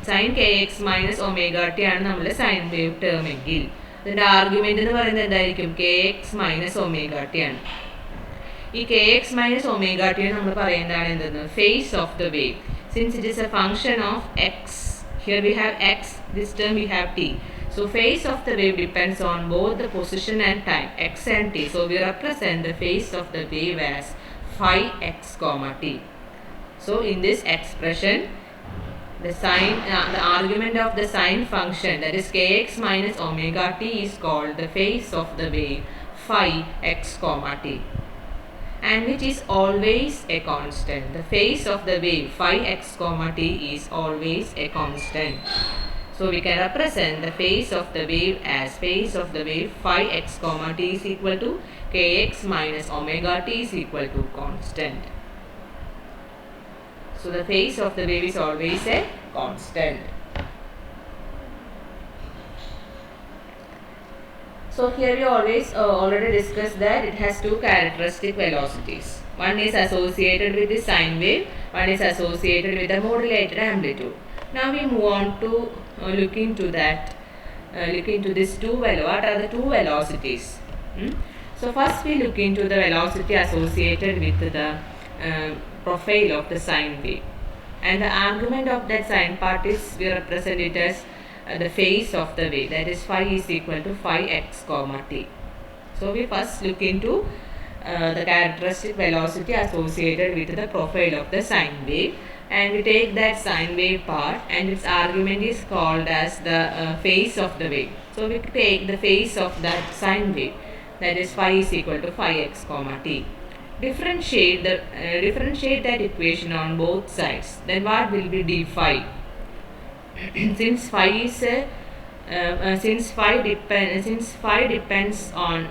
sine k x minus omega t ആണ് നമ്മുടെ സൈൻ വേവ് ടേം എങ്കിൽ അതിൻ്റെ ആർഗ്യുമെന്റ് എന്ന് പറയുന്നത് എന്തായിരിക്കും? K x minus omega t ആണ്. ഈ k x minus omega t നമ്മൾ പറയുന്നതാണ് എന്തെന്ന്? Phase of the wave. Since it is a function of x, here we have x, this term we have t. So phase of the wave depends on both the position and time, x and t. So we represent the phase of the wave as phi x comma t. So in this expression, the argument of the sine function, that is kx minus omega t, is called the phase of the wave phi x comma t, and which is always a constant. The phase of the wave phi x comma t is always a constant. So we can represent the phase of the wave as phase of the wave phi x comma t is equal to kx minus omega t is equal to constant. So the phase of the wave is always a constant. So here we already discussed that it has two characteristic velocities. One is associated with the sine wave, one is associated with the modulated amplitude. Now we move on to look into this what are the two velocities? So first we look into the velocity associated with the profile of the sine wave, and the argument of that sine part is we represent it as the phase of the wave, that is phi is equal to phi x comma t. So we first look into the characteristic velocity associated with the profile of the sine wave, and we take that sine wave part and its argument is called as the phase of the wave. So we take the phase of that sine wave, that is phi is equal to phi x comma t. Differentiate that equation on both sides. Then what will be d phi? Since phi depends on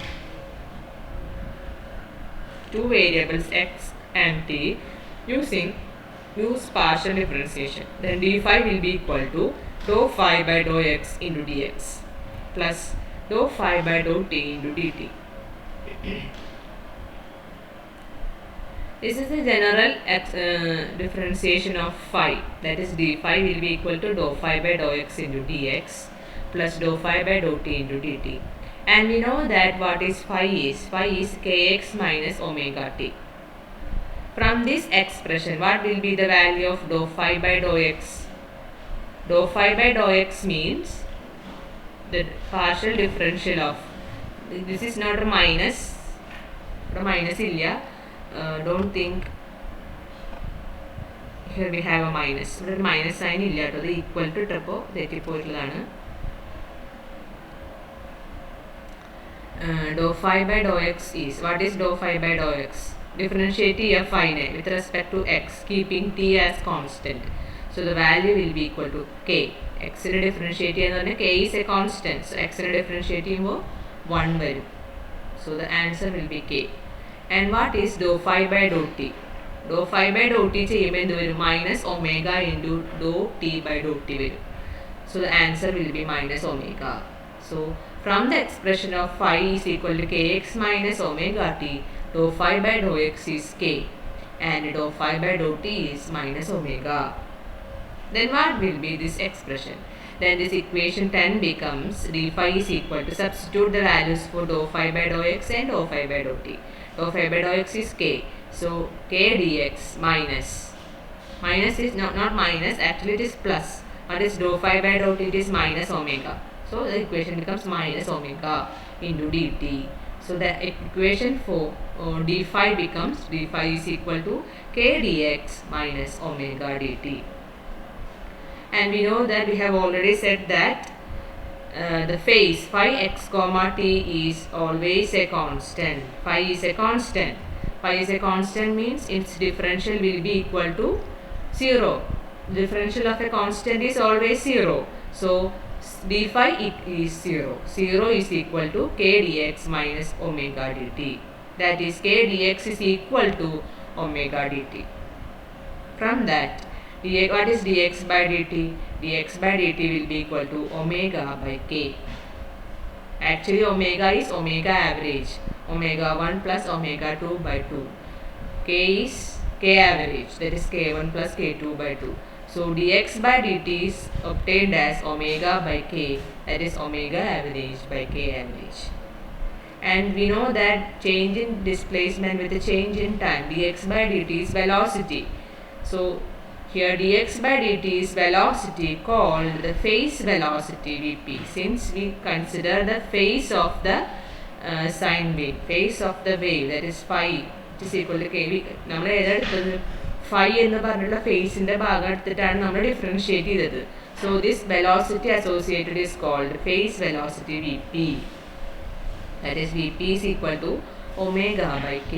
two variables x and t, use partial differentiation, then d phi will be equal to dou phi by dou x into dx plus dou phi by dou t into dt. This is the general differentiation of phi, that is d phi will be equal to dou phi by dou x into dx plus dou phi by dou t into dt. And we know that what is phi is kx minus omega t. From this expression, what will be the value of dou phi by dou x? Dou phi by dou x means the partial differential of, this is not a minus, illa. Don't think here we have a minus. Minus sign illa, the equal to triple dou phi by dou x is, what is dou phi by dou x? Differentiate f phi with respect to x, keeping t as constant. So the value will be equal to k. X differentiate k is a constant, so x differentiate 1 value. So the answer will be k. And what is dou phi by dou t? Dou phi by dou t minus omega into dou t by dou t. So the answer will be minus omega. So from the expression of phi is equal to kx minus omega t, dou phi by dou x is k and dou phi by dou t is minus omega. Then what will be this expression? Then this equation 10 becomes d phi is equal to, substitute the values for dou phi by dou x and dou phi by dou t. Dou phi by dou x is k. So k dx minus is not minus, actually it is plus. What is dou phi by dou t? It is minus omega. So the equation becomes minus omega into dt. So the equation for d phi becomes, d phi is equal to k dx minus omega dt. And we know that we have already said that the phase phi x comma t is always a constant. Phi is a constant. Phi is a constant means its differential will be equal to 0. Differential of a constant is always 0. So d phi is 0. 0 is equal to k dx minus omega dt. That is k dx is equal to omega dt. From that, what is dx by dt? Dx by dt will be equal to omega by k. Actually omega is omega average. Omega 1 plus omega 2 by 2. K is k average, that is k1 plus k2 by 2. So dx by dt is obtained as omega by k, that is omega average by k average. And we know that change in displacement with a change in time, dx by dt is velocity. So here dx by dt is velocity called the phase velocity Vp, since we consider the phase of the sine wave, phase of the wave, that is phi, it is equal to k. നമ്മൾ ഏതെടുത്തത് phi എന്ന് പറഞ്ഞിട്ടുള്ള ഫേസിന്റെ ഭാഗം എടുത്തിട്ടാണ് നമ്മൾ differentiate ചെയ്തത്. So this velocity associated is called phase velocity Vp, that is Vp is equal to omega by k.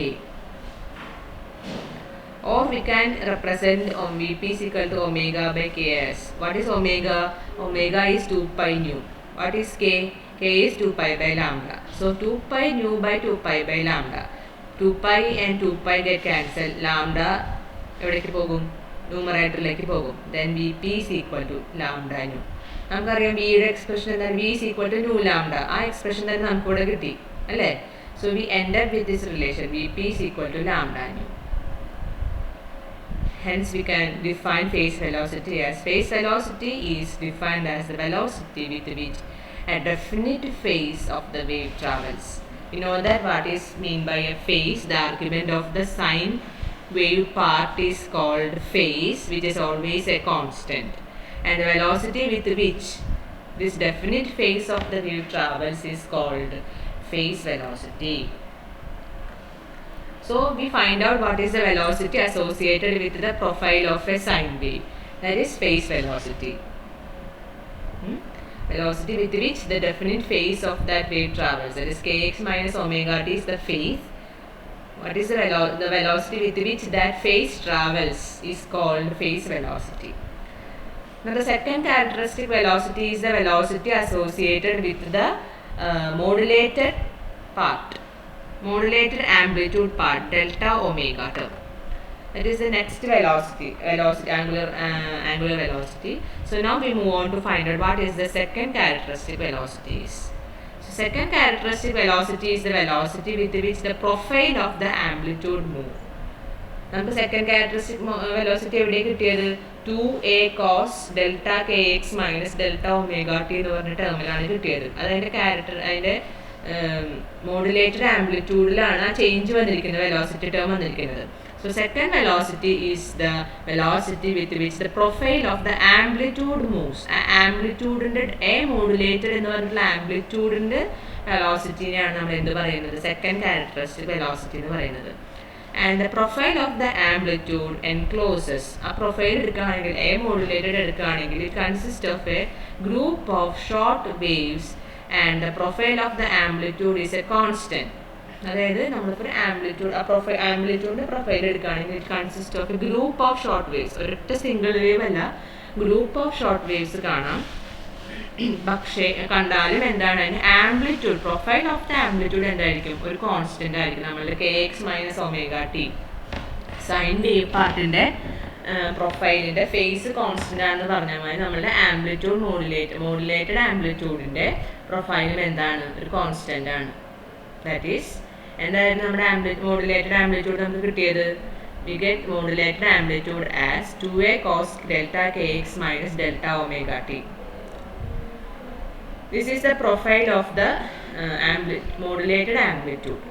Or we can represent Vp is equal to omega by k as, what is omega? Omega is 2 pi nu. What is k? K is 2 pi by lambda. So 2 pi nu by 2 pi by lambda. 2 pi and 2 pi get cancelled. Lambda എവിടേക്ക് പോകും? ന്യൂമറേറ്ററിലേക്ക് പോകും. Then v p is equal to lambda nu. നമുക്കറിയാം വിയുടെ expression എന്താണ്? V is equal to nu lambda. ആ expression തന്നെ നമുക്കിവിടെ കിട്ടി അല്ലേ? So we end up with this relation v p is equal to lambda nu. Hence we can define phase velocity as phase velocity is defined as the velocity with which a definite phase of the wave travels. We know that what is mean by a phase. The argument of the sine wave part is called phase, which is always a constant, and the velocity with which this definite phase of the wave travels is called phase velocity. So we find out what is the velocity associated with the profile of a sine wave. That is phase velocity. Velocity with which the definite phase of that wave travels. That is kx minus omega t is the phase. What is the velocity with which that phase travels is called phase velocity. Now the second characteristic velocity is the velocity associated with the modulated part. Modulated amplitude part, delta omega term. That is the next velocity, angular velocity. So now we move on to find out what is the second characteristic velocity is. So second characteristic velocity is the velocity with which the profile of the amplitude move. നമുക്ക് second characteristic velocity എവിടെ കിട്ടിയത്? 2a cos delta K x minus delta omega T എന്ന് പറഞ്ഞ ടേമിലാണ് കിട്ടിയത്. അതതിൻ്റെ അതിൻ്റെ modulated ആംപ്ലിറ്റ്യൂഡിലാണ് ആ change വന്നിരിക്കുന്നത്, വെലോസിറ്റി ടേം വന്നിരിക്കുന്നത്. So second velocity is the velocity with which the profile of the amplitude moves. ആ ആംപ്ലിറ്റ്യൂഡിൻ്റെ എ മോഡുലേറ്റഡ് എന്ന് പറഞ്ഞിട്ടുള്ള ആംപ്ലിറ്റ്യൂഡിൻ്റെ വെലോസിറ്റിനെയാണ് നമ്മൾ എന്ത് പറയുന്നത്? സെക്കൻഡ് ക്യാരക്ടറിസ്റ്റിക് വെലോസിറ്റി എന്ന് പറയുന്നത്. And the profile of the amplitude encloses. ആ പ്രൊഫൈൽ എടുക്കുകയാണെങ്കിൽ എ മോഡുലേറ്റഡ് എടുക്കുകയാണെങ്കിൽ it consist of a group of short waves and the profile of the amplitude is a constant. അതായത് നമ്മളിപ്പോൾ ആംപ്ലിറ്റ്യൂഡ് ആംപ്ലിറ്റ്യൂഡിൻ്റെ profile എടുക്കുകയാണെങ്കിൽ it consist of a group of short waves. ഒരൊറ്റ single wave അല്ല, group of short waves കാണാം. പക്ഷേ കണ്ടാലും എന്താണ് അതിന് amplitude, profile of the amplitude എന്തായിരിക്കും? ഒരു കോൺസ്റ്റന്റ് ആയിരിക്കും. നമ്മളുടെ k x minus omega t sine wave പാർട്ടിൻ്റെ പ്രൊഫൈലിൻ്റെ ഫേസ് കോൺസ്റ്റന്റ് ആണെന്ന് പറഞ്ഞാൽ മതി. നമ്മളുടെ ആംപ്ലിറ്റ്യൂഡ് മോഡുലേറ്റഡ് ആംപ്ലിറ്റ്യൂഡിൻ്റെ പ്രൊഫൈലും എന്താണ്? ഒരു കോൺസ്റ്റന്റ് ആണ്. ദാറ്റ് ഈസ് എന്തായിരുന്നു നമ്മുടെ മോഡുലേറ്റഡ് ആംപ്ലിറ്റ്യൂഡ് നമുക്ക് കിട്ടിയത്? We get modulated amplitude as 2a cos delta K x minus delta omega T. This is the profile of the modulated amplitude.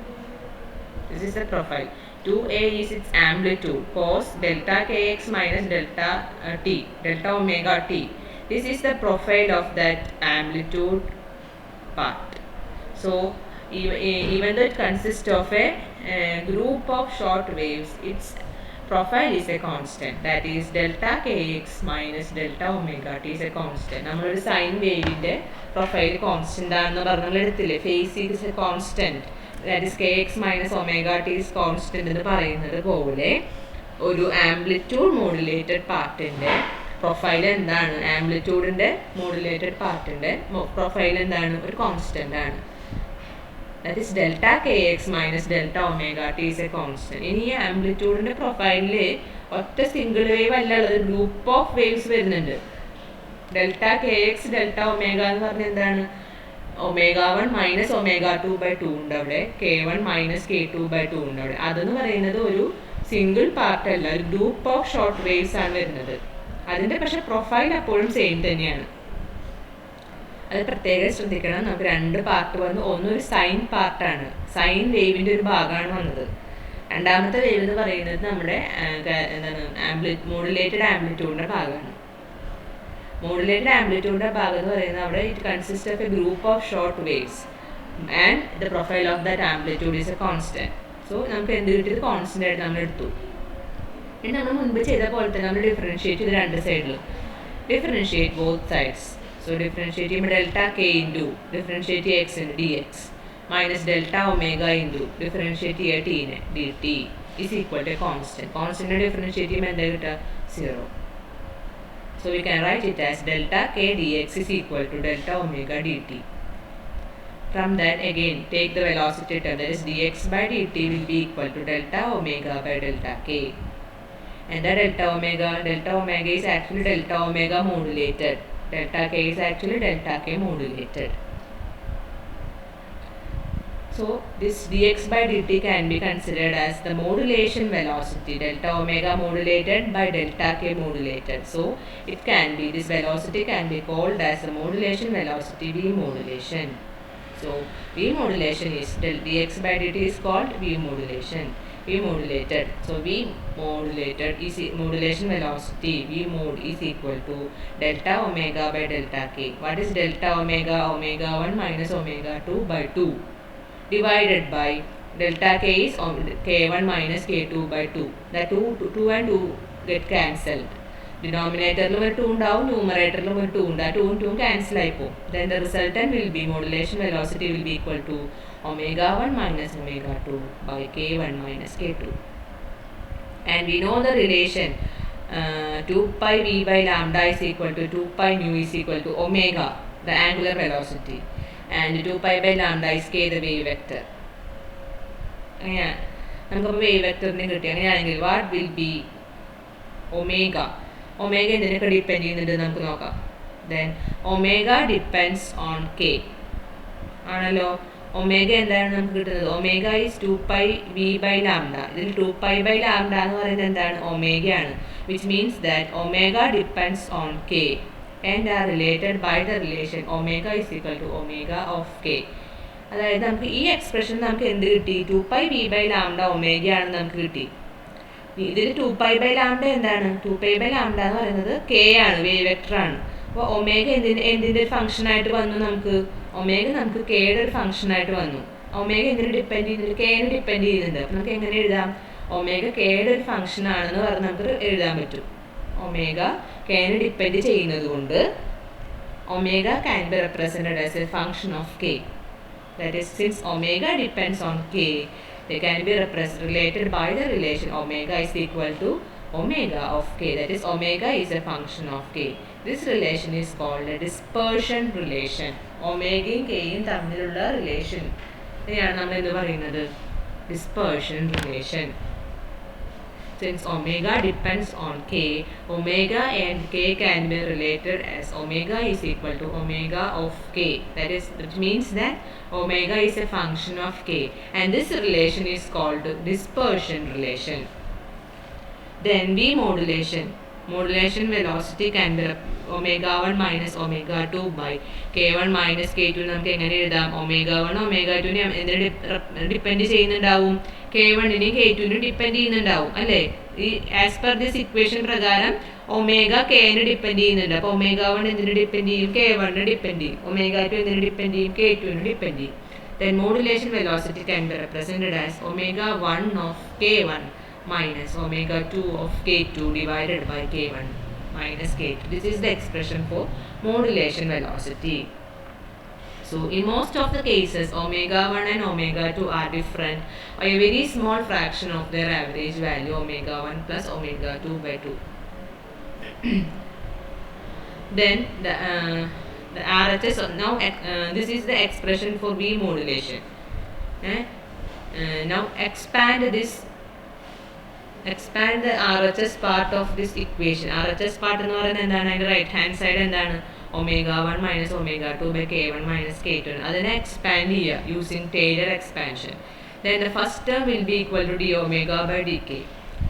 This is the profile. 2a is its amplitude cos delta kx minus delta t, delta omega t. This is the profile of that amplitude part. So even though it consists of a group of short waves, its profile is a constant. That is delta kx minus delta omega t is a constant. നമ്മളൊരു sine വേവിൻ്റെ profile constant ആണെന്ന് പറഞ്ഞാൽ എടുത്തില്ലേ? Phase is a constant. That is k x minus omega t is constant എന്ന് പറയുന്നത് പോലെ ഒരു amplitude modulated പാർട്ടിൻ്റെ profile എന്താണ്? ആംപ്ലിറ്റ്യൂഡിൻ്റെ മോഡുലേറ്റഡ് പാർട്ടിൻ്റെ പ്രൊഫൈൽ എന്താണ്? ഒരു കോൺസ്റ്റന്റ് ആണ്. That is delta kx minus delta omega t is a constant. ഇനി ഈ ആംപ്ലിറ്റ്യൂഡിൻ്റെ പ്രൊഫൈലിൽ ഒറ്റ സിംഗിൾ വേവ് അല്ല ഉള്ളത്, ഗ്രൂപ്പ് ഓഫ് വേവ്സ് വരുന്നുണ്ട്. Delta K X delta omega എന്ന് പറഞ്ഞാൽ എന്താണ്? omega1 minus omega2 by 2 ഉണ്ട് അവിടെ, k1 minus k2 by 2 ഉണ്ട് അവിടെ. അതെന്ന് പറയുന്നത് ഒരു സിംഗിൾ പാർട്ട് അല്ല, ഒരു ഗ്രൂപ്പ് ഓഫ് ഷോർട്ട് വേവ്സ് ആണ് വരുന്നത്. അതിൻ്റെ പക്ഷെ പ്രൊഫൈൽ അപ്പോഴും സെയിം തന്നെയാണ്. അത് പ്രത്യേകം ശ്രദ്ധിക്കണം. നമുക്ക് രണ്ട് പാർട്ട് വന്നു. ഒന്നൊരു സൈൻ പാർട്ടാണ്, സൈൻ വേവിൻ്റെ ഒരു ഭാഗമാണ് വന്നത്. രണ്ടാമത്തെ വേവ് എന്ന് പറയുന്നത് നമ്മുടെ എന്താണ് മോഡുലേറ്റഡ് ആംപ്ലിറ്റ്യൂഡിൻ്റെ ഭാഗമാണ്. മോഡുലേറ്റഡ് ആംപ്ലിറ്റ്യൂഡിൻ്റെ ഭാഗം എന്ന് പറയുന്നത് അവിടെ it consist of a group of short waves and the profile of that amplitude is a constant. So നമുക്ക് എന്ത് കിട്ടിയത്? കോൺസ്റ്റന്റ് ആയിട്ട് നമ്മൾ എടുത്തു. ഇനി നമ്മൾ മുൻപ് ചെയ്ത പോലെ തന്നെ നമ്മൾ ഡിഫറൻഷിയേറ്റ് ചെയ്ത് രണ്ട് സൈഡിൽ differentiate both sides. So differentiate ചെയ്യുമ്പോൾ ഡെൽറ്റ കെ ഇൻറ്റു ഡിഫറൻഷിയേറ്റ് ചെയ്യുക x into d x minus delta omega into differentiate ചെയ്യുക ടീനെ d t is equal to constant. Constant differentiate ചെയ്യുമ്പോൾ എന്താ കിട്ടുക? 0. So we can write it as delta k dx is equal to delta omega dt. From that again take the velocity term, that is dx by dt will be equal to delta omega by delta k. And the delta omega is actually delta omega modulated. Delta k is actually delta k modulated. So this dx by dt can be considered as the modulation velocity, delta omega modulated by delta k modulated. So it can be, this velocity can be called as the modulation velocity, V modulation. So V modulation is dx by dt is called V modulation. V modulated. So V modulated is modulation velocity, V mod is equal to delta omega by delta k. What is delta omega? Omega 1 minus omega 2 by 2 divided by delta k is k1 minus k2 by 2. The 2 and 2 get cancelled. Denominator 2 ഉണ്ടാവും, numerator 2 ഉണ്ട്. 2 and 2 cancel ആയിപ്പോ. Then the resultant will be, modulation velocity will be equal to omega 1 minus omega 2 by k1 minus k2. And we know the relation 2 pi v by lambda is equal to 2 pi mu is equal to omega, the angular velocity, and 2 pi by lambda is k, the wave vector. നമുക്കപ്പോൾ wave വെക്ടറിനെ കിട്ടി. അങ്ങനെയാണെങ്കിൽ what will be omega? Omega എന്തിനൊക്കെ depend ചെയ്യുന്നുണ്ട് നമുക്ക് നോക്കാം. Then omega depends on k ആണല്ലോ. Omega എന്താണ് നമുക്ക് കിട്ടുന്നത്? Omega is 2 pi v by lambda. ഇതിൽ 2 പൈ ബൈ ലാംഡ എന്ന് പറയുന്നത് എന്താണ്? ഒമേഗയാണ്. Which means that omega depends on k and are related by the relation omega is equal to omega of k. അതായത് നമുക്ക് ഈ എക്സ്പ്രഷൻ നമുക്ക് എന്ത് കിട്ടി? 2 pi v by lambda omega ആണെന്ന് നമുക്ക് കിട്ടി. ഇതിൽ 2 പൈ ബൈ ലാംഡ എന്താണ്? 2 പൈ ബൈ ലാംഡ എന്ന് പറയുന്നത് കെ ആണ്, വേവ് വെക്ടർ ആണ്. അപ്പോൾ ഒമേഗ എന്തിൻ്റെ ഒരു ഫംഗ്ഷൻ ആയിട്ട് വന്നു? നമുക്ക് ഒമേഗ നമുക്ക് കെയുടെ ഒരു ഫംഗ്ഷൻ ആയിട്ട് വന്നു. ഒമേഗ എന്തിനു ഡിപ്പെൻഡ് ചെയ്യുന്നുണ്ട്? കെനെ ഡിപ്പെൻഡ് ചെയ്യുന്നുണ്ട്. അപ്പോൾ നമുക്ക് എങ്ങനെ എഴുതാം? ഒമേഗ കെയുടെ ഒരു ഫംഗ്ഷൻ ആണെന്ന് പറഞ്ഞ് നമുക്ക് എഴുതാൻ പറ്റും. ഒമേഗ കെനെ ഡിപ്പെൻഡ് ചെയ്യുന്നത് കൊണ്ട് omega can be represented as A function of K. That is, since omega depends on K, they can be related by the relation omega is equal to omega of k. That is, omega is a function of k. This relation is called a dispersion relation. ഒമേഗയും കെയും തമ്മിലുള്ള relation ഇതിനെയാണ് നമ്മൾ എന്ത് പറയുന്നത്? dispersion relation. Since omega depends on k, omega and k can be related as omega is equal to omega of k. That means that omega is a function of k, and this relation is called dispersion relation. Then V modulation. Modulation velocity can be omega 1 minus omega 2 by k1 minus k2. നമുക്ക് എങ്ങനെ എഴുതാം? omega 1 omega 2 എന്തിനെ depend ചെയ്യുന്നുണ്ടാവും? k1നെയും k2നെയും depend ചെയ്യുന്നുണ്ടാവും അല്ലേ? ഈ as per this equation പ്രകാരം omega കെനെ depend ചെയ്യുന്നുണ്ട്. അപ്പോൾ ഒമേഗ 1 എന്തിനെ ഡിപ്പെൻഡ് ചെയ്യും? k1നെ ഡിപ്പെൻഡ് ചെയ്യും. ഒമേഗ 2 എന്തിനെ ഡിപ്പെൻഡ് ചെയ്യും? k2നെ ഡിപ്പെൻഡ് ചെയ്യും. Then modulation velocity can be represented as omega 1 of k1 minus omega 2 of k2 divided by k1 minus k2. This is the expression for modulation velocity. So in most of the cases, omega 1 and omega 2 are different by a very small fraction of their average value, omega 1 plus omega 2 by 2. Then the RHS, now this is the expression for V modulation. Now expand the RHS part of this equation. RHS part എന്ന് പറയുന്നത് എന്താണ്? അതിൻ്റെ right hand side എന്താണ്? omega 1 minus omega 2 by k1 minus k2. അതിനെ expand ചെയ്യുക using Taylor expansion. Then the first term will be equal to d omega by dk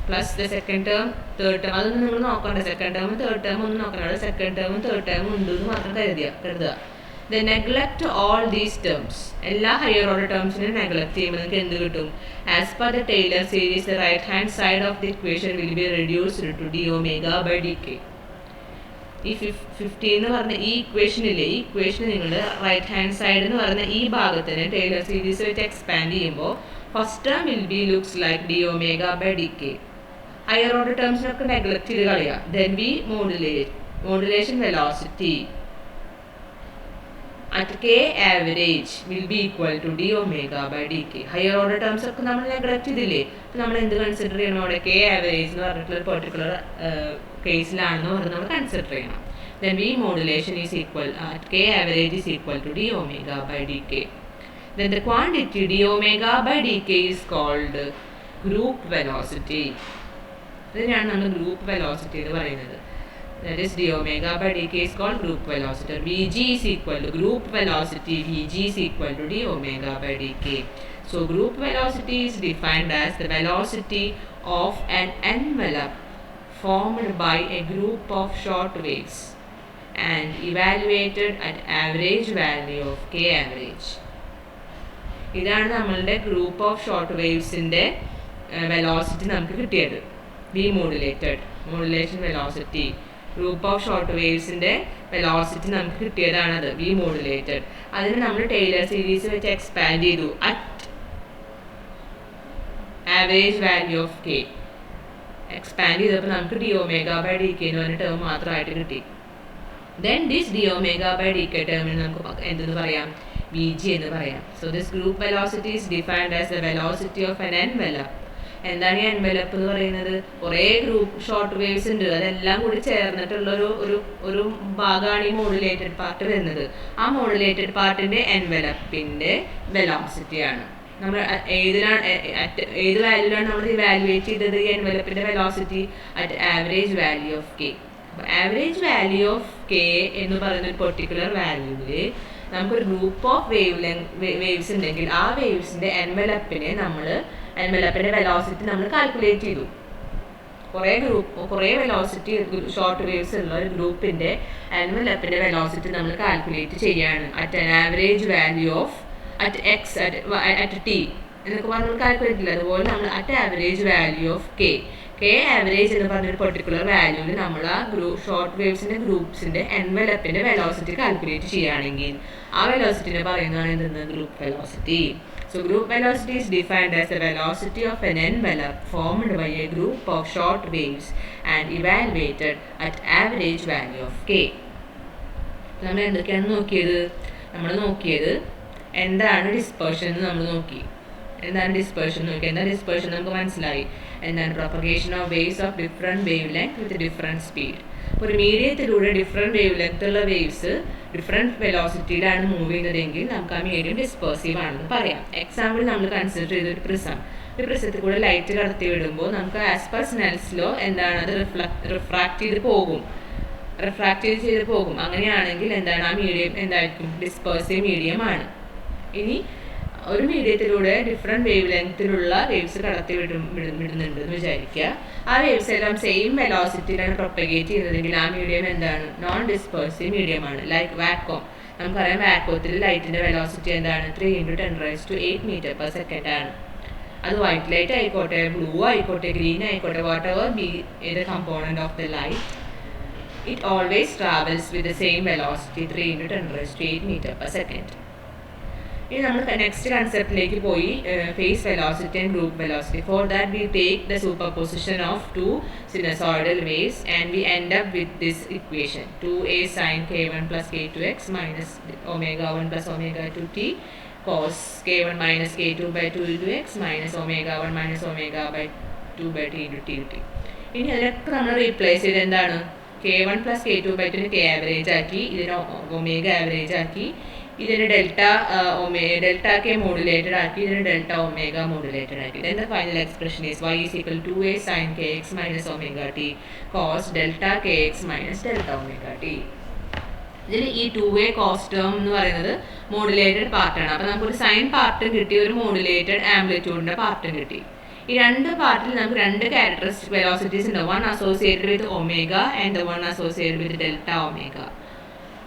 plus the second term, third term. അതൊന്നും നിങ്ങൾ നോക്കണ്ട. Second ടേമും third ടേമും ഒന്നും നോക്കണ്ട. Second ടേമും third ടേമും ഉണ്ടെന്ന് മാത്രം കരുതുക. Then neglect all these terms. എല്ലാ ഹയർ ഓർഡർ ടേംസിനെ നെഗ്ലക്ട് ചെയ്യുമ്പോൾ നിങ്ങൾക്ക് എന്ത് കിട്ടും? As per the Taylor series, the right hand side of the equation will be reduced to d omega by dk. ഈ 15 എന്ന് പറഞ്ഞ ഈ ഇക്വേഷനില്ലേ, ഈ ഇക്വേഷൻ നിങ്ങളുടെ റൈറ്റ് ഹാൻഡ് സൈഡ് എന്ന് പറഞ്ഞ ഈ ഭാഗത്തിന് ടൈലർ സീരീസ് വെച്ച് എക്സ്പാൻഡ് ചെയ്യുമ്പോൾ first term will be looks like d omega by d k. Higher order ടേംസിനൊക്കെ നെഗ്ലക്ട് ചെയ്ത് കളയുക. Then v modulation velocity at k average will be equal to d omega by dk. Higher order terms ഒക്കെ നമ്മൾ neglect ചെയ്തില്ലേ? അപ്പോൾ നമ്മൾ എന്ത് consider ചെയ്യണം? അവിടെ കെ ആവറേജ് എന്ന് പറഞ്ഞിട്ടുള്ള ഒരു പെർട്ടിക്കുലർ കേസിലാണെന്ന് പറഞ്ഞ് നമ്മൾ കൺസിഡർ ചെയ്യണം. Then V modulation is equal at k average is equal to d omega by dk. Then the quantity d omega by dk is called group velocity. അതിനാണ് നമ്മൾ ഗ്രൂപ്പ് വെലോസിറ്റി എന്ന് പറയുന്നത്. That is d omega by dk is called group velocity. Vg is equal to group velocity. Vg is equal to d omega by dk. So group velocity is defined as the velocity of an envelope formed by a group of short waves and evaluated at average value of k average. ഇതാണ് നമ്മളുടെ group of short വേവ്സിൻ്റെ velocity നമുക്ക് കിട്ടിയത്. V modulation velocity, group of short വേവ്സിൻ്റെ velocity നമുക്ക് കിട്ടിയതാണത്, v modulated. അതിന് നമ്മൾ ടൈലർ സീരീസ് വെച്ച് എക്സ്പാൻഡ് ചെയ്തു at average value of k. Expand ചെയ്തപ്പോൾ നമുക്ക് d omega by d k എന്ന് പറഞ്ഞ ടേം മാത്രമായിട്ട് കിട്ടി. Then this d omega by d k ടേമിന് നമുക്ക് എന്തെന്ന് പറയാം? വി ജി എന്ന് പറയാം. So this group velocity is defined as the velocity of N envelope. എന്താണ് ഈ എൻവെലപ്പ് എന്ന് പറയുന്നത്? കുറേ ഗ്രൂപ്പ് ഷോർട്ട് വേവ്സ് ഉണ്ട്, അതെല്ലാം കൂടി ചേർന്നിട്ടുള്ള ഒരു ഭാഗമാണ് ഈ മോഡുലേറ്റഡ് പാർട്ട് വരുന്നത്. ആ മോഡുലേറ്റഡ് പാർട്ടിൻ്റെ എൻവെലപ്പിൻ്റെ വെലോസിറ്റിയാണ് നമ്മൾ ഏത് വാല്യൂലാണ് നമ്മൾ ഇവാലുവേറ്റ് ചെയ്തത്? ഈ എൻവെലപ്പിൻ്റെ velocity at average value of k. അപ്പോൾ ആവറേജ് വാല്യൂ ഓഫ് കെ എന്ന് പറയുന്ന ഒരു പെർട്ടിക്കുലർ വാല്യൂവിൽ നമുക്കൊരു ഗ്രൂപ്പ് ഓഫ് വേവ്സ് ഉണ്ടെങ്കിൽ ആ വേവ്സിൻ്റെ എൻവെലപ്പിൻ്റെ വെലോസിറ്റി നമ്മൾ കാൽക്കുലേറ്റ് ചെയ്തു. കുറേ വെലോസിറ്റി ഷോർട്ട് വേവ്സ് ഉള്ള ഒരു ഗ്രൂപ്പിൻ്റെ എൻവെലപ്പിൻ്റെ വെലോസിറ്റി നമ്മൾ കാൽക്കുലേറ്റ് ചെയ്യാണ് at an average value of at X at T എന്നൊക്കെ പറഞ്ഞ് നമ്മൾ കാൽക്കുലേറ്റ് ചെയ്യില്ല. അതുപോലെ നമ്മൾ at average value of K average എന്ന് പറഞ്ഞൊരു പെർട്ടിക്കുലർ വാല്യൂവിൽ നമ്മൾ ആ ഷോർട്ട് വേവ്സിൻ്റെ ഗ്രൂപ്പ്സിൻ്റെ എൻവെലപ്പിൻ്റെ വെലോസിറ്റി കാൽക്കുലേറ്റ് ചെയ്യുകയാണെങ്കിൽ ആ വെലോസിറ്റിനെ പറയുന്നതാണ് എന്തെന്ന്? Group velocity. So group velocity is defined as the velocity of an envelope formed by a group of short waves and evaluated at average value of k. നമ്മൾ എന്തൊക്കെയാണ് നോക്കിയത്? നമ്മൾ നോക്കിയത് എന്താണ് ഡിസ്പെർഷൻ എന്ന് നമ്മൾ നോക്കി. എന്താണ് ഡിസ്പെർഷൻ നോക്കി? എന്താണ് ഡിസ്പെർഷൻ നമുക്ക് മനസ്സിലായി. എന്താണ്? Propagation of waves of different wave length with different speed. അപ്പോൾ ഒരു മീഡിയത്തിലൂടെ ഡിഫറെൻറ്റ് വേവ് ലെങ്ത് ഉള്ള വേവ്സ് ഡിഫറെൻറ്റ് വെലോസിറ്റിയിലാണ് മൂവ് ചെയ്യുന്നതെങ്കിൽ നമുക്ക് ആ മീഡിയം ഡിസ്പേഴ്സീവ് ആണെന്ന് പറയാം. എക്സാമ്പിൾ നമ്മൾ കൺസിഡർ ചെയ്തൊരു പ്രിസം. ഒരു പ്രിസത്തിൽ കൂടെ ലൈറ്റ് കടത്തി വിടുമ്പോൾ നമുക്ക് ആസ് പെർ സ്നെൽസ് ലോ എന്താണ്? അത് റിഫ്രാക്ട് ചെയ്ത് പോകും. അങ്ങനെയാണെങ്കിൽ എന്താണ്? ആ മീഡിയം എന്തായിരിക്കും? ഡിസ്പേഴ്സീവ് മീഡിയം ആണ്. ഇനി ഒരു മീഡിയത്തിലൂടെ ഡിഫറെൻറ്റ് വേവ് ലെങ്ത്തിലുള്ള വേവ്സ് കടത്തി വിടുന്നുണ്ട് എന്ന് വിചാരിക്കുക. ആ വേവ്സ് എല്ലാം സെയിം വെലോസിറ്റിയിലാണ് പ്രൊപ്പഗേറ്റ് ചെയ്യുന്നതെങ്കിൽ ആ മീഡിയം എന്താണ്? നോൺ ഡിസ്പേഴ്സീവ് മീഡിയമാണ്. Like vacuum. നമുക്കറിയാം വാക്വത്തിൽ ലൈറ്റിൻ്റെ വെലോസിറ്റി എന്താണ്? 3 × 10⁸ m/s ആണ്. അത് വൈറ്റ് ലൈറ്റ് ആയിക്കോട്ടെ, ബ്ലൂ ആയിക്കോട്ടെ, ഗ്രീൻ ആയിക്കോട്ടെ, whatever be the component of the light, it always travels with the same velocity 3 × 10⁸ m/s. ഇനി നമ്മൾ നെക്സ്റ്റ് കൺസെപ്റ്റിലേക്ക് പോയി, phase velocity and group velocity. For that we take the superposition of 2 sinusoidal waves and we end up with this equation: 2a sin k1 plus k2x minus omega1 plus omega2t cos k1 minus k2 by 2 into x minus omega1 minus omega2 by t into t. ഇനി അതിലൊക്കെ നമ്മൾ replace ചെയ്ത് എന്താണ്? k1 plus k2 by 2 k average ആക്കി, ഇതിന് omega average ആക്കി, ഇതിന് delta K modulated ആക്കി, ഇതിന് ഡെൽറ്റ ഒമേഗ മോഡുലേറ്റഡ് ആക്കി. Then the final expression is y is equal to 2a sin kx minus omega t cos delta kx minus delta omega t. ഇതിൽ ഈ 2a cos term എന്ന് പറയുന്നത് modulated പാർട്ടാണ്. അപ്പോൾ നമുക്കൊരു സൈൻ പാർട്ടും കിട്ടി, ഒരു മോഡുലേറ്റഡ് ആംപ്ലിറ്റ്യൂഡിൻ്റെ പാർട്ടും കിട്ടി. ഈ രണ്ട് പാർട്ടിൽ നമുക്ക് രണ്ട് ക്യാരക്ടറിസ്റ്റിക് വെലോസിറ്റീസ് ഉണ്ട്. One associated with omega and one associated with delta omega.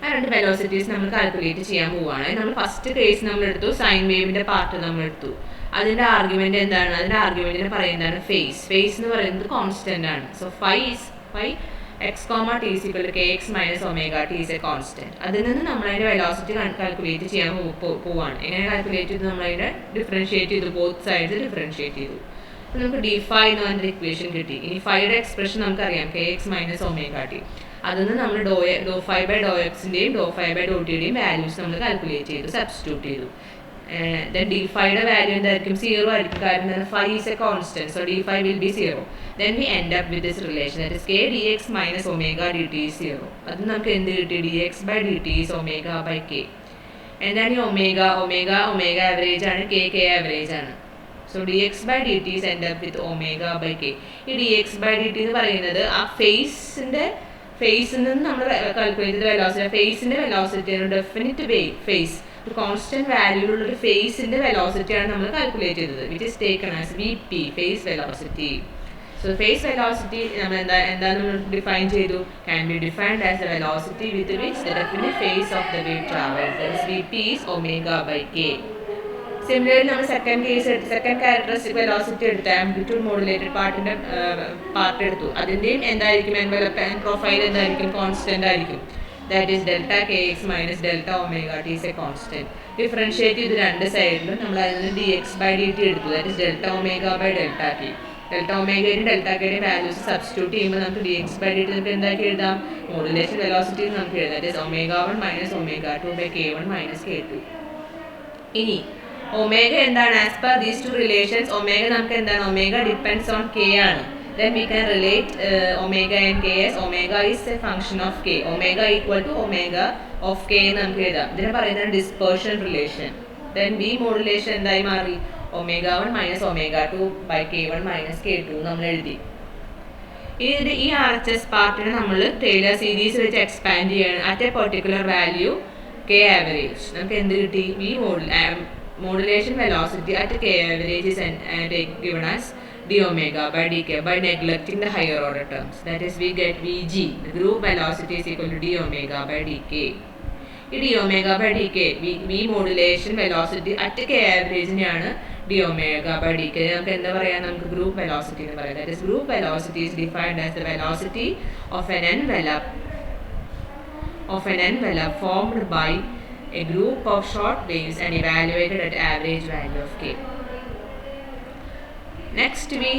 ആ രണ്ട് വെലോസിറ്റീസ് നമ്മൾ കാൽക്കുലേറ്റ് ചെയ്യാൻ പോവുകയാണ്. നമ്മൾ ഫസ്റ്റ് കേസ് നമ്മളെടുത്തു, സൈൻ വേവിൻ്റെ പാർട്ട് നമ്മളെടുത്തു. അതിൻ്റെ ആർഗ്യുമെൻ്റ് എന്താണ്? അതിൻ്റെ ആർഗ്യുമെൻറ്റിനെ പറയുന്നതാണ് ഫേസ് എന്ന് പറയുന്നത് കോൺസ്റ്റൻ്റ് ആണ്. So phi x, t is equal to kx minus omega t is a constant. അതിൽ നിന്ന് നമ്മളതിൻ്റെ വെലോസിറ്റി കാൽക്കുലേറ്റ് ചെയ്യാൻ പോവാണ്. എങ്ങനെ കാൽക്കുലേറ്റ് ചെയ്തു? നമ്മളതിനെ ഡിഫറൻഷിയേറ്റ് ചെയ്തു, ബോത്ത് സൈഡ്സ് ഡിഫറൻഷിയേറ്റ് ചെയ്തു. അപ്പോൾ നമുക്ക് d phi എന്ന് പറഞ്ഞൊരു ഇക്വേഷൻ കിട്ടി. ഇനി ഫൈയുടെ എക്സ്പ്രഷൻ നമുക്കറിയാം, kx minus omega t. അതിൽ നിന്ന് നമ്മൾ ഡോ ഫൈ ബൈ ഡോ എക്സിൻ്റെയും ഡോ ഫൈ ബൈ ഡോ ടിയുടെയും വാല്യൂസ് നമ്മൾ കാൽക്കുലേറ്റ് ചെയ്തു, സബ്സ്റ്റിറ്റ്യൂട്ട് ചെയ്തു. Then d phi യുടെ വാല്യൂ എന്തായിരിക്കും? 0 ആയിരിക്കും, കാരണം phi is a constant, so d phi will be 0. Then we end up with this relation, that is k dx minus omega dt is 0. അത് നമുക്ക് എന്ത് കിട്ടി? dx by dt is omega by k. എന്താണ് ഈ omega average ആണ്, k average ആണ്. So dx by dt is end up with omega by k. ഈ dx by dt എന്ന് പറയുന്നത് ആ ഫേസിൽ നിന്ന് നമ്മൾ കാൽക്കുലേറ്റ് ചെയ്ത വെലോസിറ്റി, ഫേസിന്റെ വെലോസിറ്റിയാണ്, ഡെഫിനിറ്റ് ഫേസ്, ഒരു കോൺസ്റ്റന്റ് വാല്യൂലുള്ള ഒരു ഫേസിന്റെ വെലോസിറ്റിയാണ് നമ്മൾ കാൽക്കുലേറ്റ് ചെയ്തത്, which is taken as vp, phase velocity. So phase velocity നമ്മൾ എന്താണ് ഡിഫൈൻ ചെയ്തു, can be defined as the velocity with which the definite phase of the wave travels, that is vp is omega by k. Similarly നമ്മൾ second characteristic velocity എടുത്ത amplitude modulated part എടുത്തു. അതിൻ്റെയും എന്തായിരിക്കും envelope and profile എന്തായിരിക്കും, constant ആയിരിക്കും. That is delta kx minus delta omega t is a constant. Differentiate ചെയ്ത് രണ്ട് സൈഡിലും നമ്മൾ അതിന് dx by dt എടുത്തു, that is delta omega by delta t. Delta ഒമേഗയുടെയും ഡെൽറ്റ കെയുടെയും വാല്യൂസ് സബ്സ്റ്റിറ്റ്യൂട്ട് ചെയ്യുമ്പോൾ നമുക്ക് dx by dt നമുക്ക് എന്താക്കി എഴുതാം, മോഡുലേഷൻ വെലോസിറ്റി നമുക്ക് എഴുതാം, that is omega1 minus omega2 by k1 minus k2. ഇനി ഒമേഗ എന്താണ്, as per these two relations omega നമുക്ക് എന്താണ്, ഒമേഗ ഡിപ്പെൻഡ്സ് ഓൺ k ആണ്. Then we can relate omega and k as omega is a function of k. Omega equal to omega of k എന്ന് നമുക്ക് എഴുതാം. ഇതിനെ പറയുന്നത് dispersion relation. Then v modulation എന്തായി മാറി, omega1 minus omega2 by k1 minus k2 നമ്മൾ എഴുതി. ഇതിന്റെ ഈ RHS പാർട്ടിനെ നമ്മൾ ടൈലർ സീരീസ് വെച്ച് എക്സ്പാൻഡ് ചെയ്യണം. At A particular value k average നമുക്ക് എന്ത് കിട്ടി, v modulation velocity at k average is given as d omega by dk by neglecting the higher order terms. That is we get vg, the group velocity is equal to d omega by dk. ഈ d omega by dk v modulation velocity at k average നെയാണ് d omega by dk. നമുക്ക് എന്താ പറയാ, നമുക്ക് group velocity എന്ന് പറയാം. That is group velocity is defined as the velocity of an envelope formed by a group of short waves and evaluated at average value of k. Next we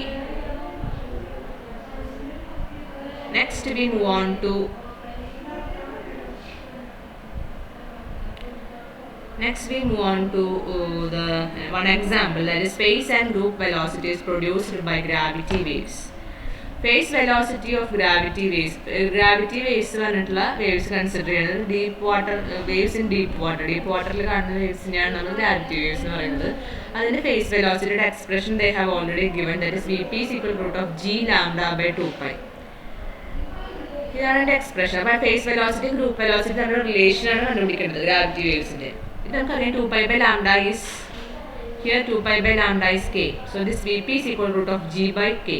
move on to the one example, that is phase and group velocities produced by gravity waves. Phase velocity of gravity waves പറഞ്ഞിട്ടുള്ള waves consider ചെയ്യുന്നത് deep water waves in deep വാട്ടറിൽ കാണുന്ന വേവ്സിനെയാണ് നമ്മൾ gravity waves എന്ന് പറയുന്നത്. അതിൻ്റെ phase വെലോസിറ്റിയുടെ expression they have already given, that is vp is equal to root of g lambda by 2pi. ഇതാണ് എൻ്റെ എക്സ്പ്രഷൻ. അപ്പോൾ ഫേസ് വെലോസിറ്റി ഗ്രൂപ്പ് വെലോസിറ്റി നമ്മുടെ റിലേഷനാണ് കണ്ടുപിടിക്കേണ്ടത് ഗ്രാവിറ്റി വേവ്സിൻ്റെ. ഇത് നമുക്കറിയാം 2pi by lambda is here, 2pi by lambda is k. So this vp is equal to root of g by k.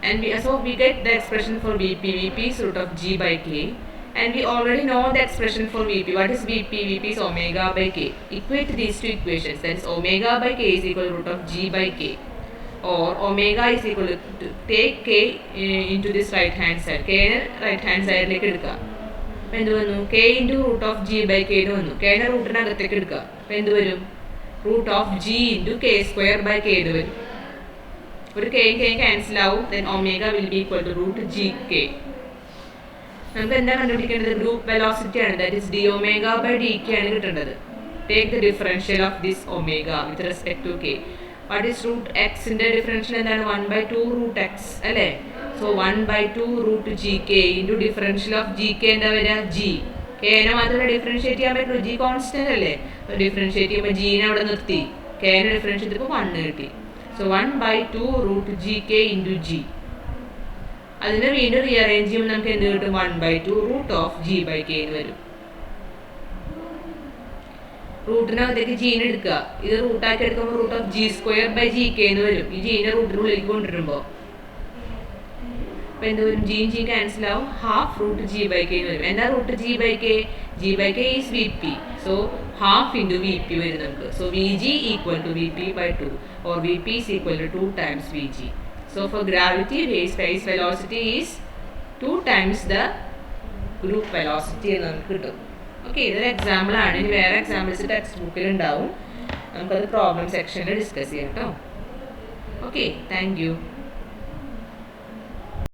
And we get the expression for vp is root of g by k, and we already know the expression for vp. What is vp is omega by k. Equate these two equations, that is omega by k is equal to root of g by k, or omega is equal to take k into this right hand side, k right hand side like എടുക്കുക. അപ്പോൾ എന്ത് വന്നു, k into root of g by k എന്ന് വന്നു. k നെ റൂട്ടിനകത്തേക്ക് എടുക്കുക. അപ്പോൾ എന്ത് വരും, root of g into k square by k എന്ന് വരും. ഒരു k ക്യാൻസൽ ആവും, then omega will be equal to root gk. നമുക്ക് എന്താ കണ്ടുപിടിക്കേണ്ടത്, ഗ്രൂപ്പ് വെലോസിറ്റി ആണ്, that is d omega by dk ആണ് കിട്ടേണ്ടത്. Take the differential of this omega with respect to k. What is root x ന്റെ differential എന്താണ്, 1/2 root x അല്ലേ. So 1/2 root gk into differential of gk എന്താ വരിക, g. k നെ മാത്രമേ differentiate ചെയ്യാൻ പറ്റുള്ളൂ, g കോൺസ്റ്റന്റ് അല്ലേ. അപ്പോൾ ഡിഫറൻഷിയേറ്റ് ചെയ്യുമ്പോൾ g നെ അവിടെ നിർത്തി, k നെ ഡിഫറൻഷിയേറ്റ് ചെയ്തപ്പോൾ 1 കിട്ടി. So 1/2 root gk into g. അതിനെ വീണ്ടും റീഅറേഞ്ച് ചെയ്യുമ്പോൾ നമുക്ക് എന്ത് കിട്ടും, 1/2 root of g by k എന്ന് വരും. റൂട്ടിനകത്തേക്ക് ജീനെ എടുക്കുക, ഇത് റൂട്ടാക്കി എടുക്കുമ്പോൾ root of g square by gk എന്ന് വരും. ഈ ജീനെ റൂട്ടിനുള്ളിലേക്ക് കൊണ്ടുവരുമ്പോൾ അപ്പോൾ എന്ത് വരും, g ക്യാൻസൽ ആവും, half root g by k എന്ന് വരും. എന്താ root g by k is vp. So half into vp വരും നമുക്ക്. So vg equal to vp by 2, or vp is equal to 2 times vg. So for gravity waves, phase velocity is 2 times the group velocity എന്ന് നമുക്ക് കിട്ടും. Okay, ഇതൊരു example ആണ്. ഇനി വേറെ examples text ബുക്കിൽ ഉണ്ടാവും, നമുക്കത് പ്രോബ്ലം സെക്ഷനിൽ ഡിസ്കസ് ചെയ്യാം കേട്ടോ. Okay, thank you.